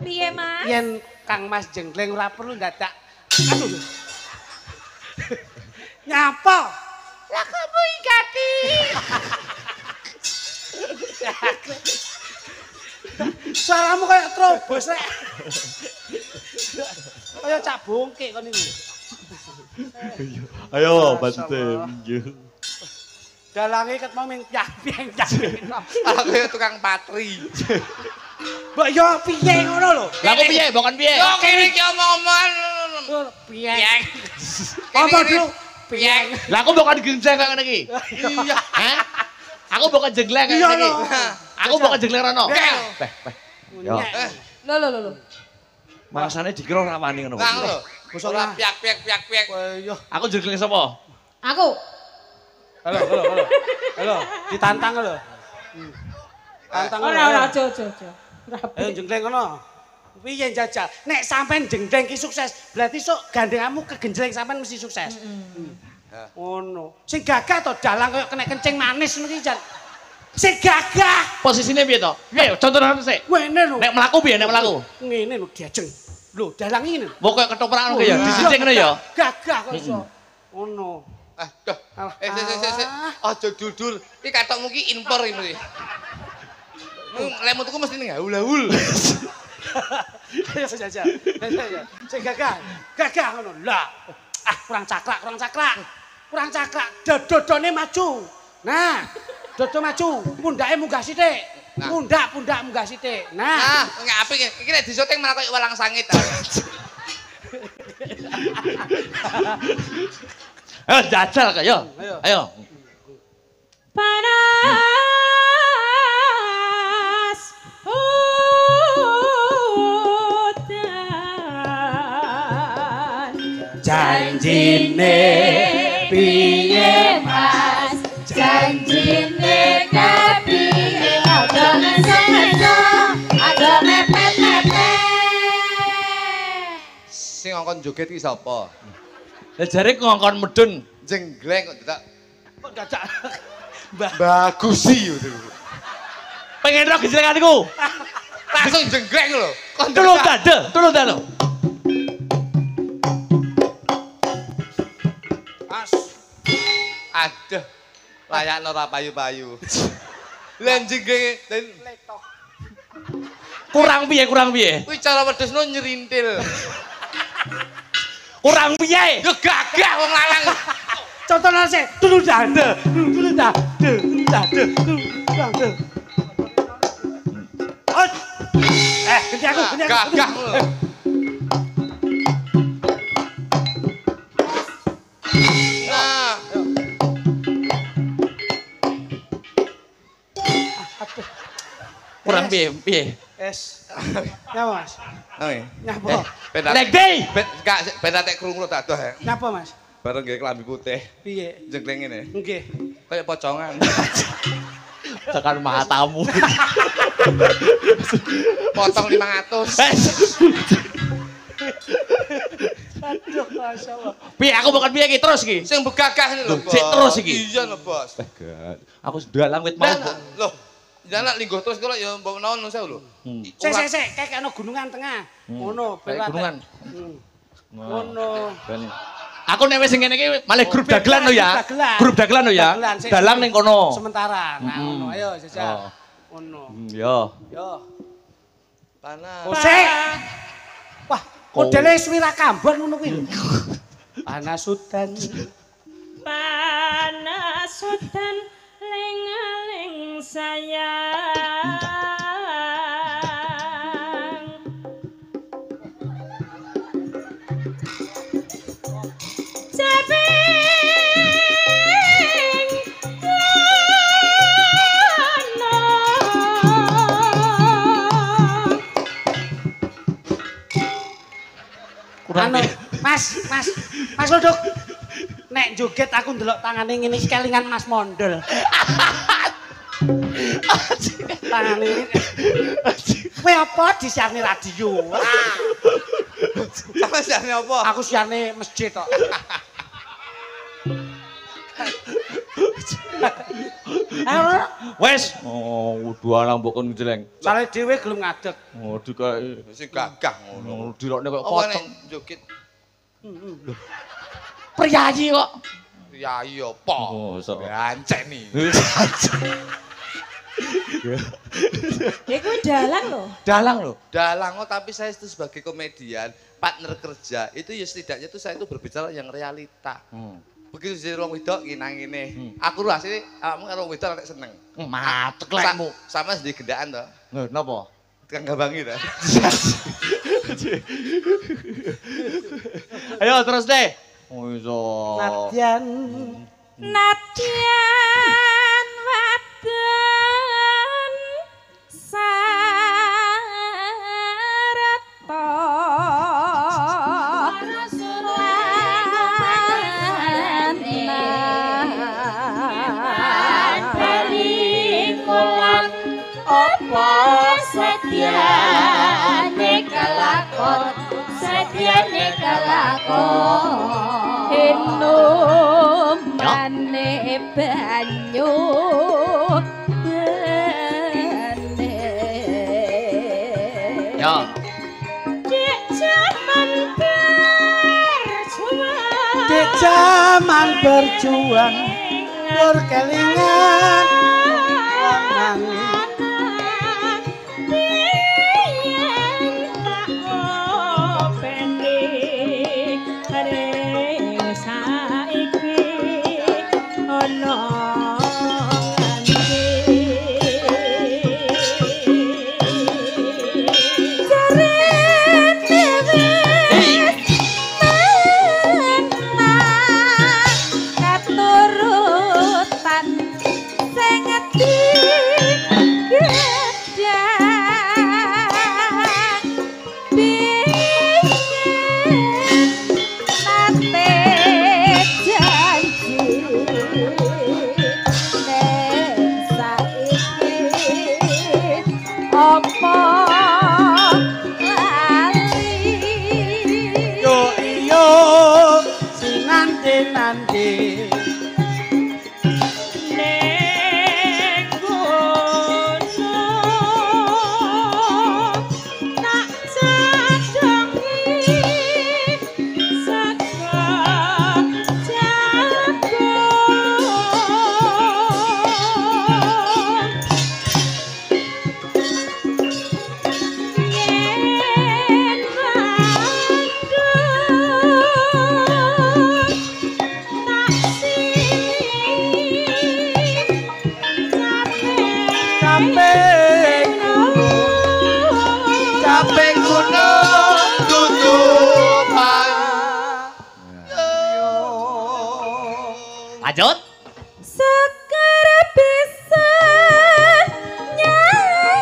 Piye, Mas? yen Kang Mas Jenggleng ora perlu dadak. Aduh. Nyapa? Lah kamu igati. Suaramu kayak trobos rek. Kayak cak bongkek kon niku. Ayo, bantu. Dalange ket mau ming piang. Aku ya tukang patri. Mbok yo piye ngono lho? Lah kok piye? Bukan piye? Yo kene iki omong-omongan. Piye? Apa dulu? Piye? Lah aku bukan genjeng kayak ngene iki. Iya. Hah? Aku bukan jengleng kayak Iya, ngene iki. lho. Aku bukan jengleng rono. Beh. Yo. Loh. Masane dikira ora wani ngono. Bang lho. Bosok Ora lah. piak. Yo. Aku jengleng sapa? Aku. Halo. Ditantang lho. Tantang Ora aja. Ayo jenggleng ngono. Piye jajal? Nek sampean jenggleng ki sukses, berarti sok gandenganmu kegenjleng sampean mesti sukses. Ngono. Sing gagah to dalang koyo kena kencing manis ngono ki jan. Sing gagah. Posisine piye to? Piye? Contohane sik. Ngene lho. Nek mlaku piye nek mlaku? Ngene lho diajeng. Lho dalang ngene. Mbok koyo ketoprak ngono ya, disicing ngono ya. Gagah kok iso. Ngono. Aduh. Sik. Aja dudur. Iki katokmu ki impor iki. Lemutku mesti ning haul-haul. Ayo jajal. Sing gagah. Gagah ngono. Lah. Kurang caklak. Dodone maju. Nah, dodo maju. Pundake munggah sithik. Pundak munggah sithik. Nah, apik iki nek disyuting malah koyo walang sangit. Ayo jajal kok yo. Ayo. Panas janjine piye Mas janjine kepiye Ada ngeso-ngeso, ada mepet-mepet. Sing ngongkon joget ki sapa? Lah jare ngongkon medun. Jenggleng kok tidak. kok dadak Bagusi itu. Pengen roh gejlengan iku. Langsung jenggleng lho. Tulung dada. Mas Aduh. Layakno ora payu-payu. Lah jenggleng letok Kurang piye? kuwi cara wedhusno nyerintil. Kurang piye? Yo gagah wong lanang. contohnya sih dulu dada ganti aku Gagah lho. Nah, Kurang piye? es nyapa Mas oke. nyapa Leg day. Ben atek krungu tak adoh ya. nyapa Mas Bareng nggih klambi putih. piye Jenggleng ngene. nggih Kayak pocongan. Tekan matamu. Potong 500. aduh masyaallah Piye aku bukan piye iki terus iki. Sing begagah ini lho, Bos. Sik terus iki. Iya lho, Bos. Aku sedalang wit mau. Loh, jalan lingguh terus kalau ya mbok menawa nusa lho. sik kayak ana gunungan tengah ngono Kayak gunungan. ngono Aku nek wis sing ngene iki malah grup dagelan lho ya. Dagelan. Grup dagelan lho ya. Dagelan, sik. Dalang ning kono. sementara nah ngono ayo jajal ngono Yo. yo Panas. Sik. Wah, modele swira kambon ngono kuwi lho. Panas udan. Panas udan ling-ling sayang. Caping Anu, Mas Lodok. Nek joget aku ndelok tangane ngene iki kelingan Mas Mondol. Tangane ini. Kowe apa disiarne radio? Sampe siarne apa? Aku siarne masjid kok. Wes. Oh, kudu ana mbok kon jeleng. Sale dhewe gelem ngadeg. Oh, dikae. Sing gagah ngono. Dilokne kok Apa nek kocong. joget Priyayi kok. priyayi apa? Oh, sok. Ganceni. Ya kuwi dalang lho. Dalang lho. Dalang kok tapi saya itu sebagai komedian, partner kerja, itu ya setidaknya itu saya itu berbicara yang realita. Begitu jadi wong wedok nang ngene. Aku lho asline awakmu karo wong wedok nek seneng. Matek lekmu. Sama sedih gendaan to. Lho, napa? Tukang gambangi to. Ayo terus deh. Oh iso. Nadyan Nadyan wadon sarata Setiane kelakon Enum mane banyu bene Ya. Dek jaman berjuang Dek jaman berjuang berkelingan lanang Lanjut. Sekar bisa nyawang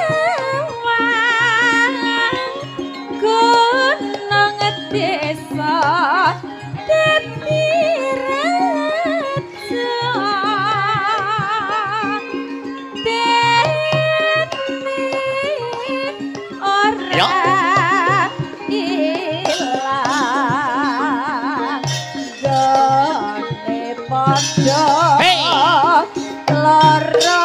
gunung desa dadi raja dene ora ilang gone padha lara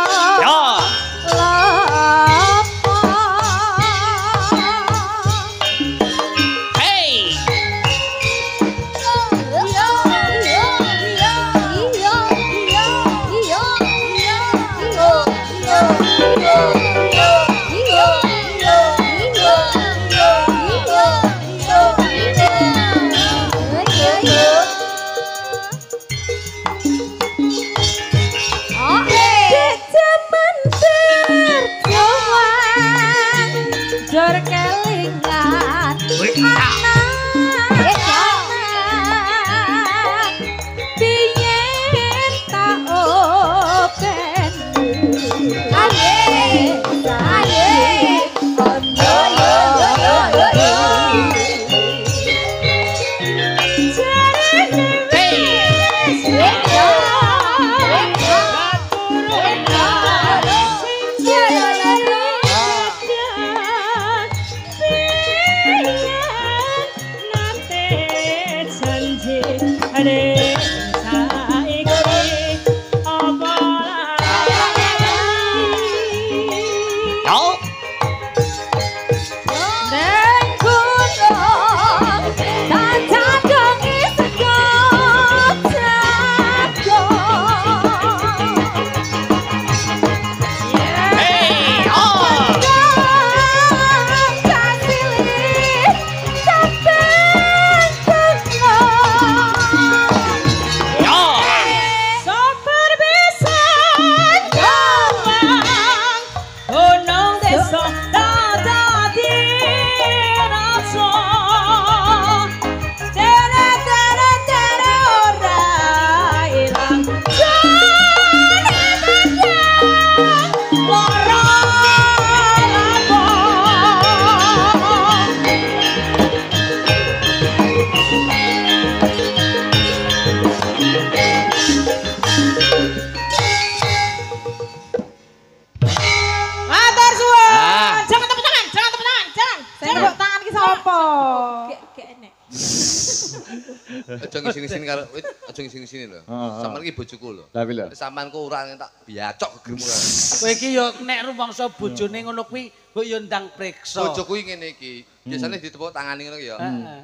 Aja ngising-ngising karo aja ngising-ngising lho. Sampeyan iki bojoku lho. Lah lho. Sampeyan ku ora tak biacok gegermu. Kowe iki yo nek rumangsa bojone ngono kuwi mbok yo ndang priksa. Bojoku iki ngene iki. Biasane ditepuk tangane ngono ya.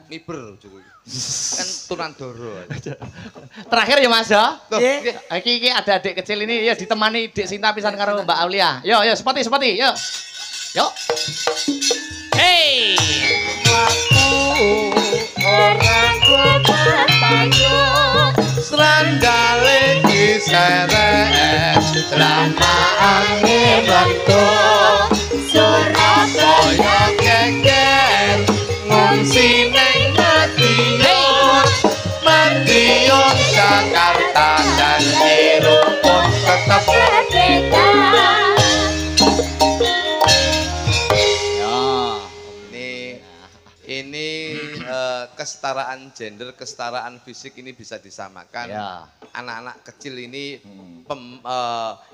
Miber bojoku iki. Kan turunan doro. Terakhir ya Mas ya. Nggih. Iki ada adik kecil ini ya ditemani Dik Sinta pisan karo Mbak Aulia. Yo sepati yo. Yo. Hey. Orang kupat payung serandale diseret drama angin lentur Surabaya geger ngungsi neng Madiun Jakarta dan biru pun tetap berbeda. Ini kesetaraan gender, kesetaraan fisik ini bisa disamakan. Ya. Anak-anak kecil ini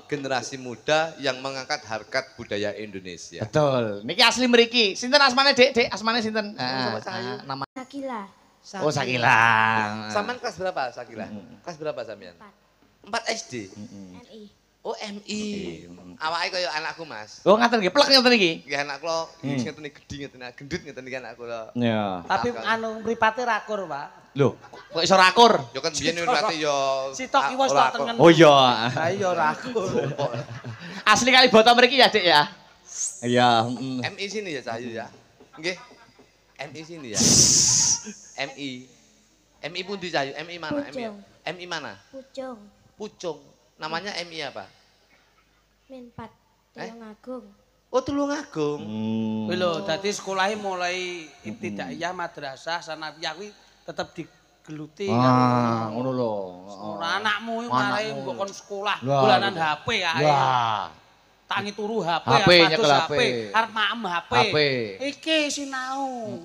generasi muda yang mengangkat harkat budaya Indonesia. Betul. Niki asli mriki. Sinten asmane Dek? Asmane sinten? Nama Sakila. Oh Sakila. Sampean kelas berapa Sakila? Kelas berapa sampean? 4 SD. NI. Oh MI. Awake kaya anakku Mas. Oh ngaten nggih, plek ngaten iki. Nggih anak kula ngeten gedhi ngeten gendut ngeten iki anakku lho. Ya. Tapi anu mripate rakur, Pak. Lho, kok iso rakur? Ya kan biyen mripate ya Sitok ki wis tok tengen. Oh iya. Ha iya rakur. Asli kali botol mriki ya, Dik ya. Iya, MI sini ya Cahyu ya. Nggih. MI sini ya. MI. MI pundi Cahyu? MI mana? MI mana? Pucung. Pucung. Namanya MI apa? Minpat. Tulungagung. Oh Tulungagung. Kuwi lho, dadi sekolahe mulai ibtidaiyah, madrasah, sanawiyah kuwi tetep geluti. Ngono lho. Ora anakmu iki marai mbok kon sekolah Lah, dolanan HP ae. Wah. Tangi turu HP, HP, nyekel HP. arep maem HP. HP. Iki sinau.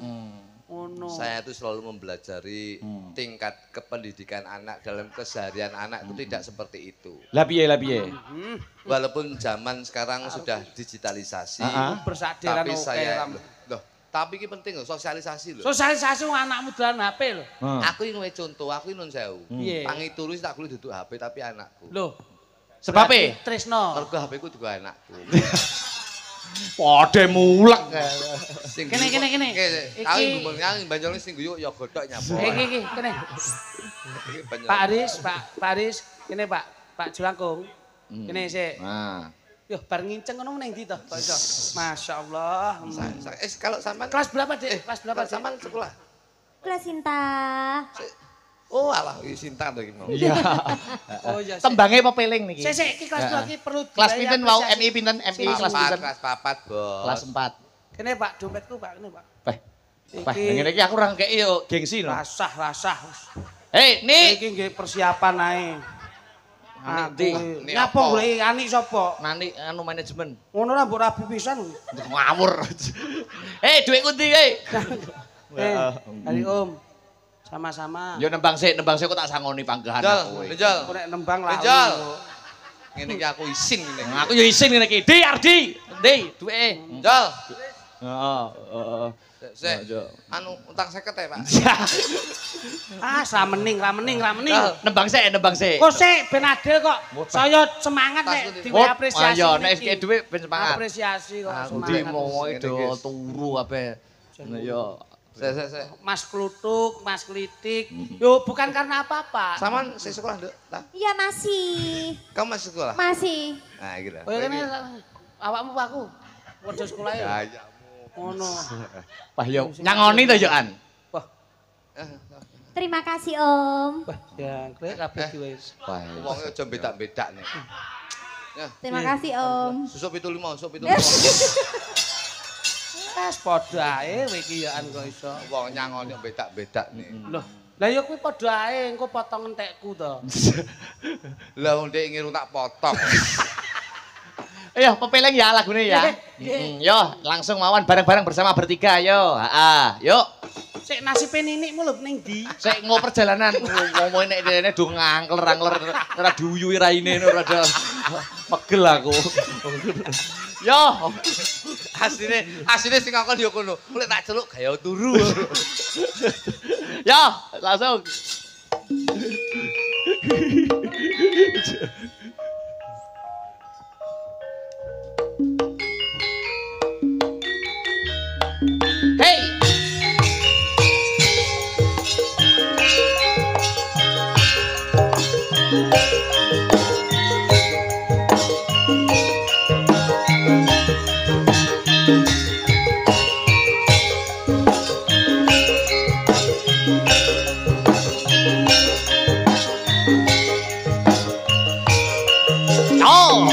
Ngono. Saya itu selalu mempelajari tingkat kependidikan anak dalam keseharian anak itu tidak seperti itu. Lah piye lah piye? Walaupun zaman sekarang sudah digitalisasi, Bersaderan tapi oke. saya loh, tapi ini penting loh, sosialisasi loh. Sosialisasi anakmu dolan HP lho. Aku ini ngewe contoh, aku ini nun sewu. Piye? Pangi turu tak kulit duduk HP tapi anakku. Loh. Sebab Tresno. Mergo HP ku juga anakku. Padhe mulek. Sing Kene. Aku ngomong banjol sing guyu ya godhok nyapo. Iki kene. Pak Aris, kene Pak Julangkung. Kene sik. Nah. Yo bar nginceng ngono ning ndi to? Kok iso? Masyaallah. Kalau sampean Kelas berapa, Dik? Kelas berapa, Dik? Sampean sekolah? Kelas Sinta. Oh alah, Sinta to iki mau. Iya. Oh iya. Tembange apa peling niki? Sik iki kelas 2 iki perlu Kelas pinten wau MI pinten? MI kelas pinten? Kelas 4, Bos. Kelas 4. Kene Pak dompetku Pak kene Pak. Pak, ngene iki aku ora ngekeki yo gengsi lho. Rasah. Hei, Nik. Iki nggih persiapan ae. Nanti Nyapa golek ani sapa? nanti anu manajemen. Ngono ra mbok rabi pisan. Ngawur. Hei, dhuwitku ndi, hei? Hari Om. Sama-sama. Yo nembang sik kok tak sangoni panggahan aku. Njol. Aku nek nembang lali. Njol. Ngene iki aku isin ngene. Aku yo isin ngene iki. Di Ardi. Ndi, duweke. Njol. Heeh. Sik. Anu utang 50 ya, Pak. Ah, ramening. Nembang sik. Kok sik ben adil kok. Saya semangat nek diwe apresiasi. Ayo nek iki dhuwit ben semangat. Apresiasi kok Aku semangat. di mau do turu ape. Yo. Sik. Mas Klutuk, Mas Klitik. Yo bukan karena apa-apa. Saman sik sekolah, Nduk? Iya masih. Kamu masih sekolah? Masih. Nah, gitu. Oh kene awakmu Pak aku. Padha sekolah ya. Ngono. Wah yo nyangoni to yo An. Wah, Terima kasih Om. wah ya kowe kabeh diwe. Wah. Wong aja bedak-bedak nih. Terima kasih Om. Susuk 75. Wes padha ae kowe iki ya an kok iso. Wong nyangoni bedak-bedak nih. Loh, lah ya kuwi padha ae engko potong entekku to. Lah wong ndek ngiru tak potong. Ayo pepeleng ya lagune ya. Yo langsung mawon bareng-bareng bersama bertiga yo. Heeh, yuk. Sik nasibe ninikmu lho ning ndi? Sik ngo perjalanan ngomong nek dene do ngangkler-angkler ora diuyui raine ora ada pegel aku. Yo, Asline sing ngakon yo kono. Lek tak celuk gaya turu. yo langsung. Hey. Oh.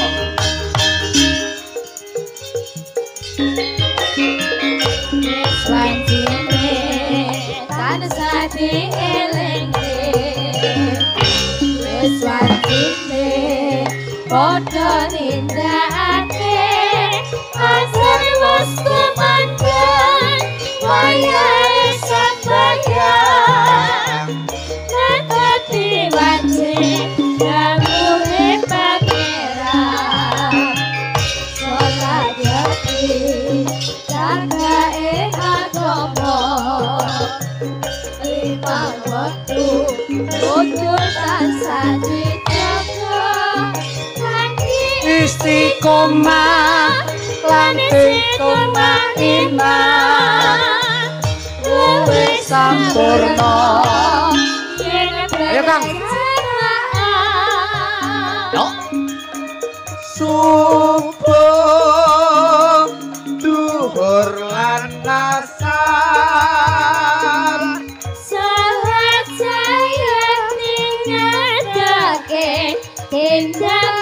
Padha nindakake asal wis kumandang wayahe sembahyang ngatati wajib dawuhe pangeran salat yati jagae agama lima waktu kudu tansah Istiqomah lan istiqomah iman luwih sampurna. Ayo Kang. Yo. Subuh duhur lan asar sahat saya ningadake tindak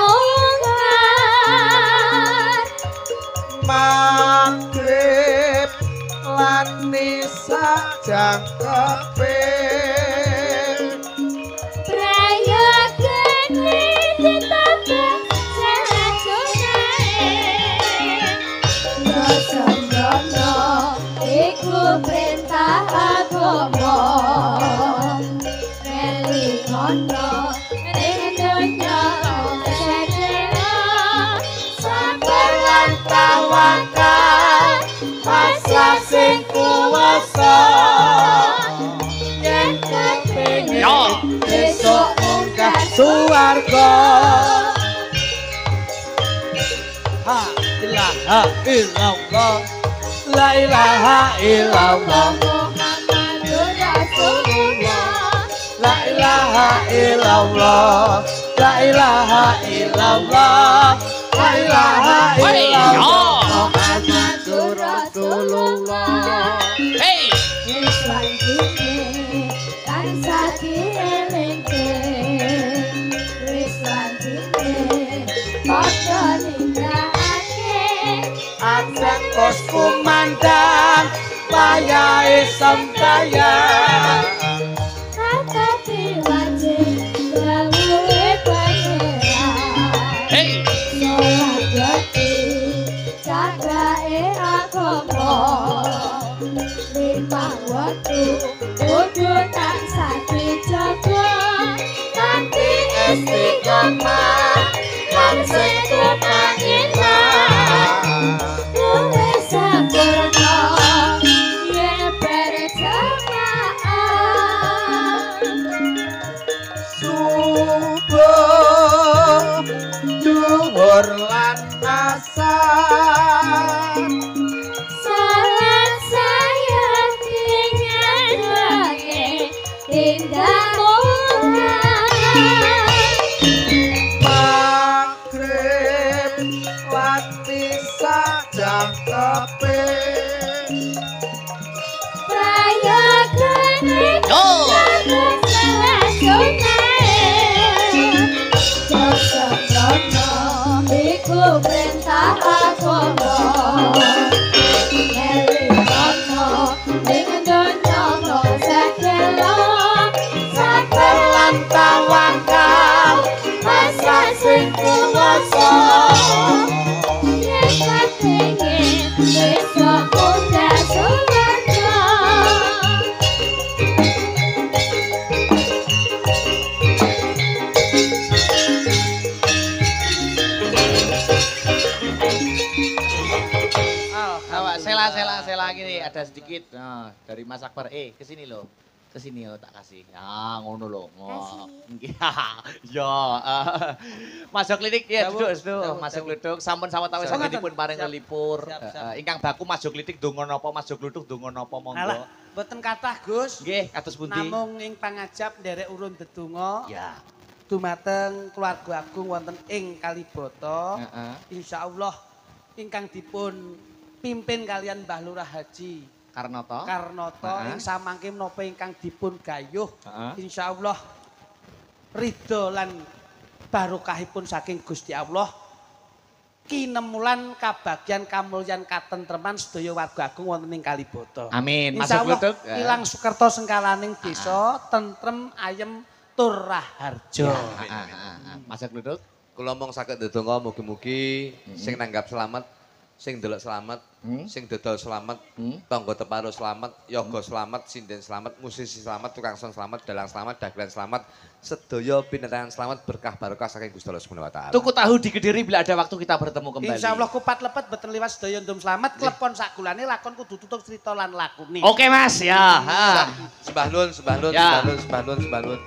Maghrib lan nisa jangkepe suwarga ha ilaha illallah la ilaha illallah Muhammadur Rasulullah la ilaha illallah la ilaha illallah la ilaha illallah Muhammadur Rasulullah Hey! Islam ini tansah dielingke Islam ini padha nindakake Absen kos kumandang wayahe sembayang kata diwajib dawuhe pangeran Hey! sholat jati cakrae agama lima waktu kudu tansah dijaga kanthi istiqomah lan tumainah luwih sempurna yen berjamaah subuh dhuwur lan asar salat saya dengan lagi tindak magrib wati sajang keping prayogan Yo! iku perintah agama Elikono ning donya sekelo sabar lan tawakal masa sing kuwasa yen katenge besok udah suwarga Sela gini ada sedikit nah, dari Mas Akbar. Ke sini loh. Ke sini yo tak kasih. Ya ngono loh. Ya. Masuk klinik ya duduk. Masuk klinik sampun sawetawis sagedipun paring lelipur. Ingkang baku masuk klinik donga napa masuk kluthuk donga napa monggo. Alah, mboten kathah Gus. Nggih, kados pundi? Namung ing pangajap nderek urun dedonga. Ya. Dumateng keluarga agung wonten ing Kalibata. Heeh. Insyaallah ingkang dipun pimpin kalian Mbah Lurah Haji Karnoto. Karnoto ing samangke menapa ingkang dipun gayuh. Insyaallah ridho lan barokahipun saking Gusti Allah kinemulan kabagyan kamulyan katentreman sedaya warga agung wonten ing Kalibata. Amin. Masuk Insyaallah kluthuk. ilang sukerta sengkalaning desa tentrem ayem tur raharja. Masuk kluthuk. Kula mong saged ndedonga mugi-mugi sing nanggap selamat, sing ndelok selamat, sing dodol selamat, tangga teparo selamat, yoga selamat, sinden selamat, musisi selamat, tukang son selamat, dalang selamat, dagelan selamat, sedaya pinerangan selamat, berkah barokah saking Gusti Allah Subhanahu wa taala. Tuku tahu di Kediri bila ada waktu kita bertemu kembali. Insyaallah kupat lepet beten liwat sedaya ndum selamat klepon sakulane lakon kudu tutup cerita lan lakune. Oke Mas ya. Sembah nun, sembah nun, Ya. sembah nun, sembah nun.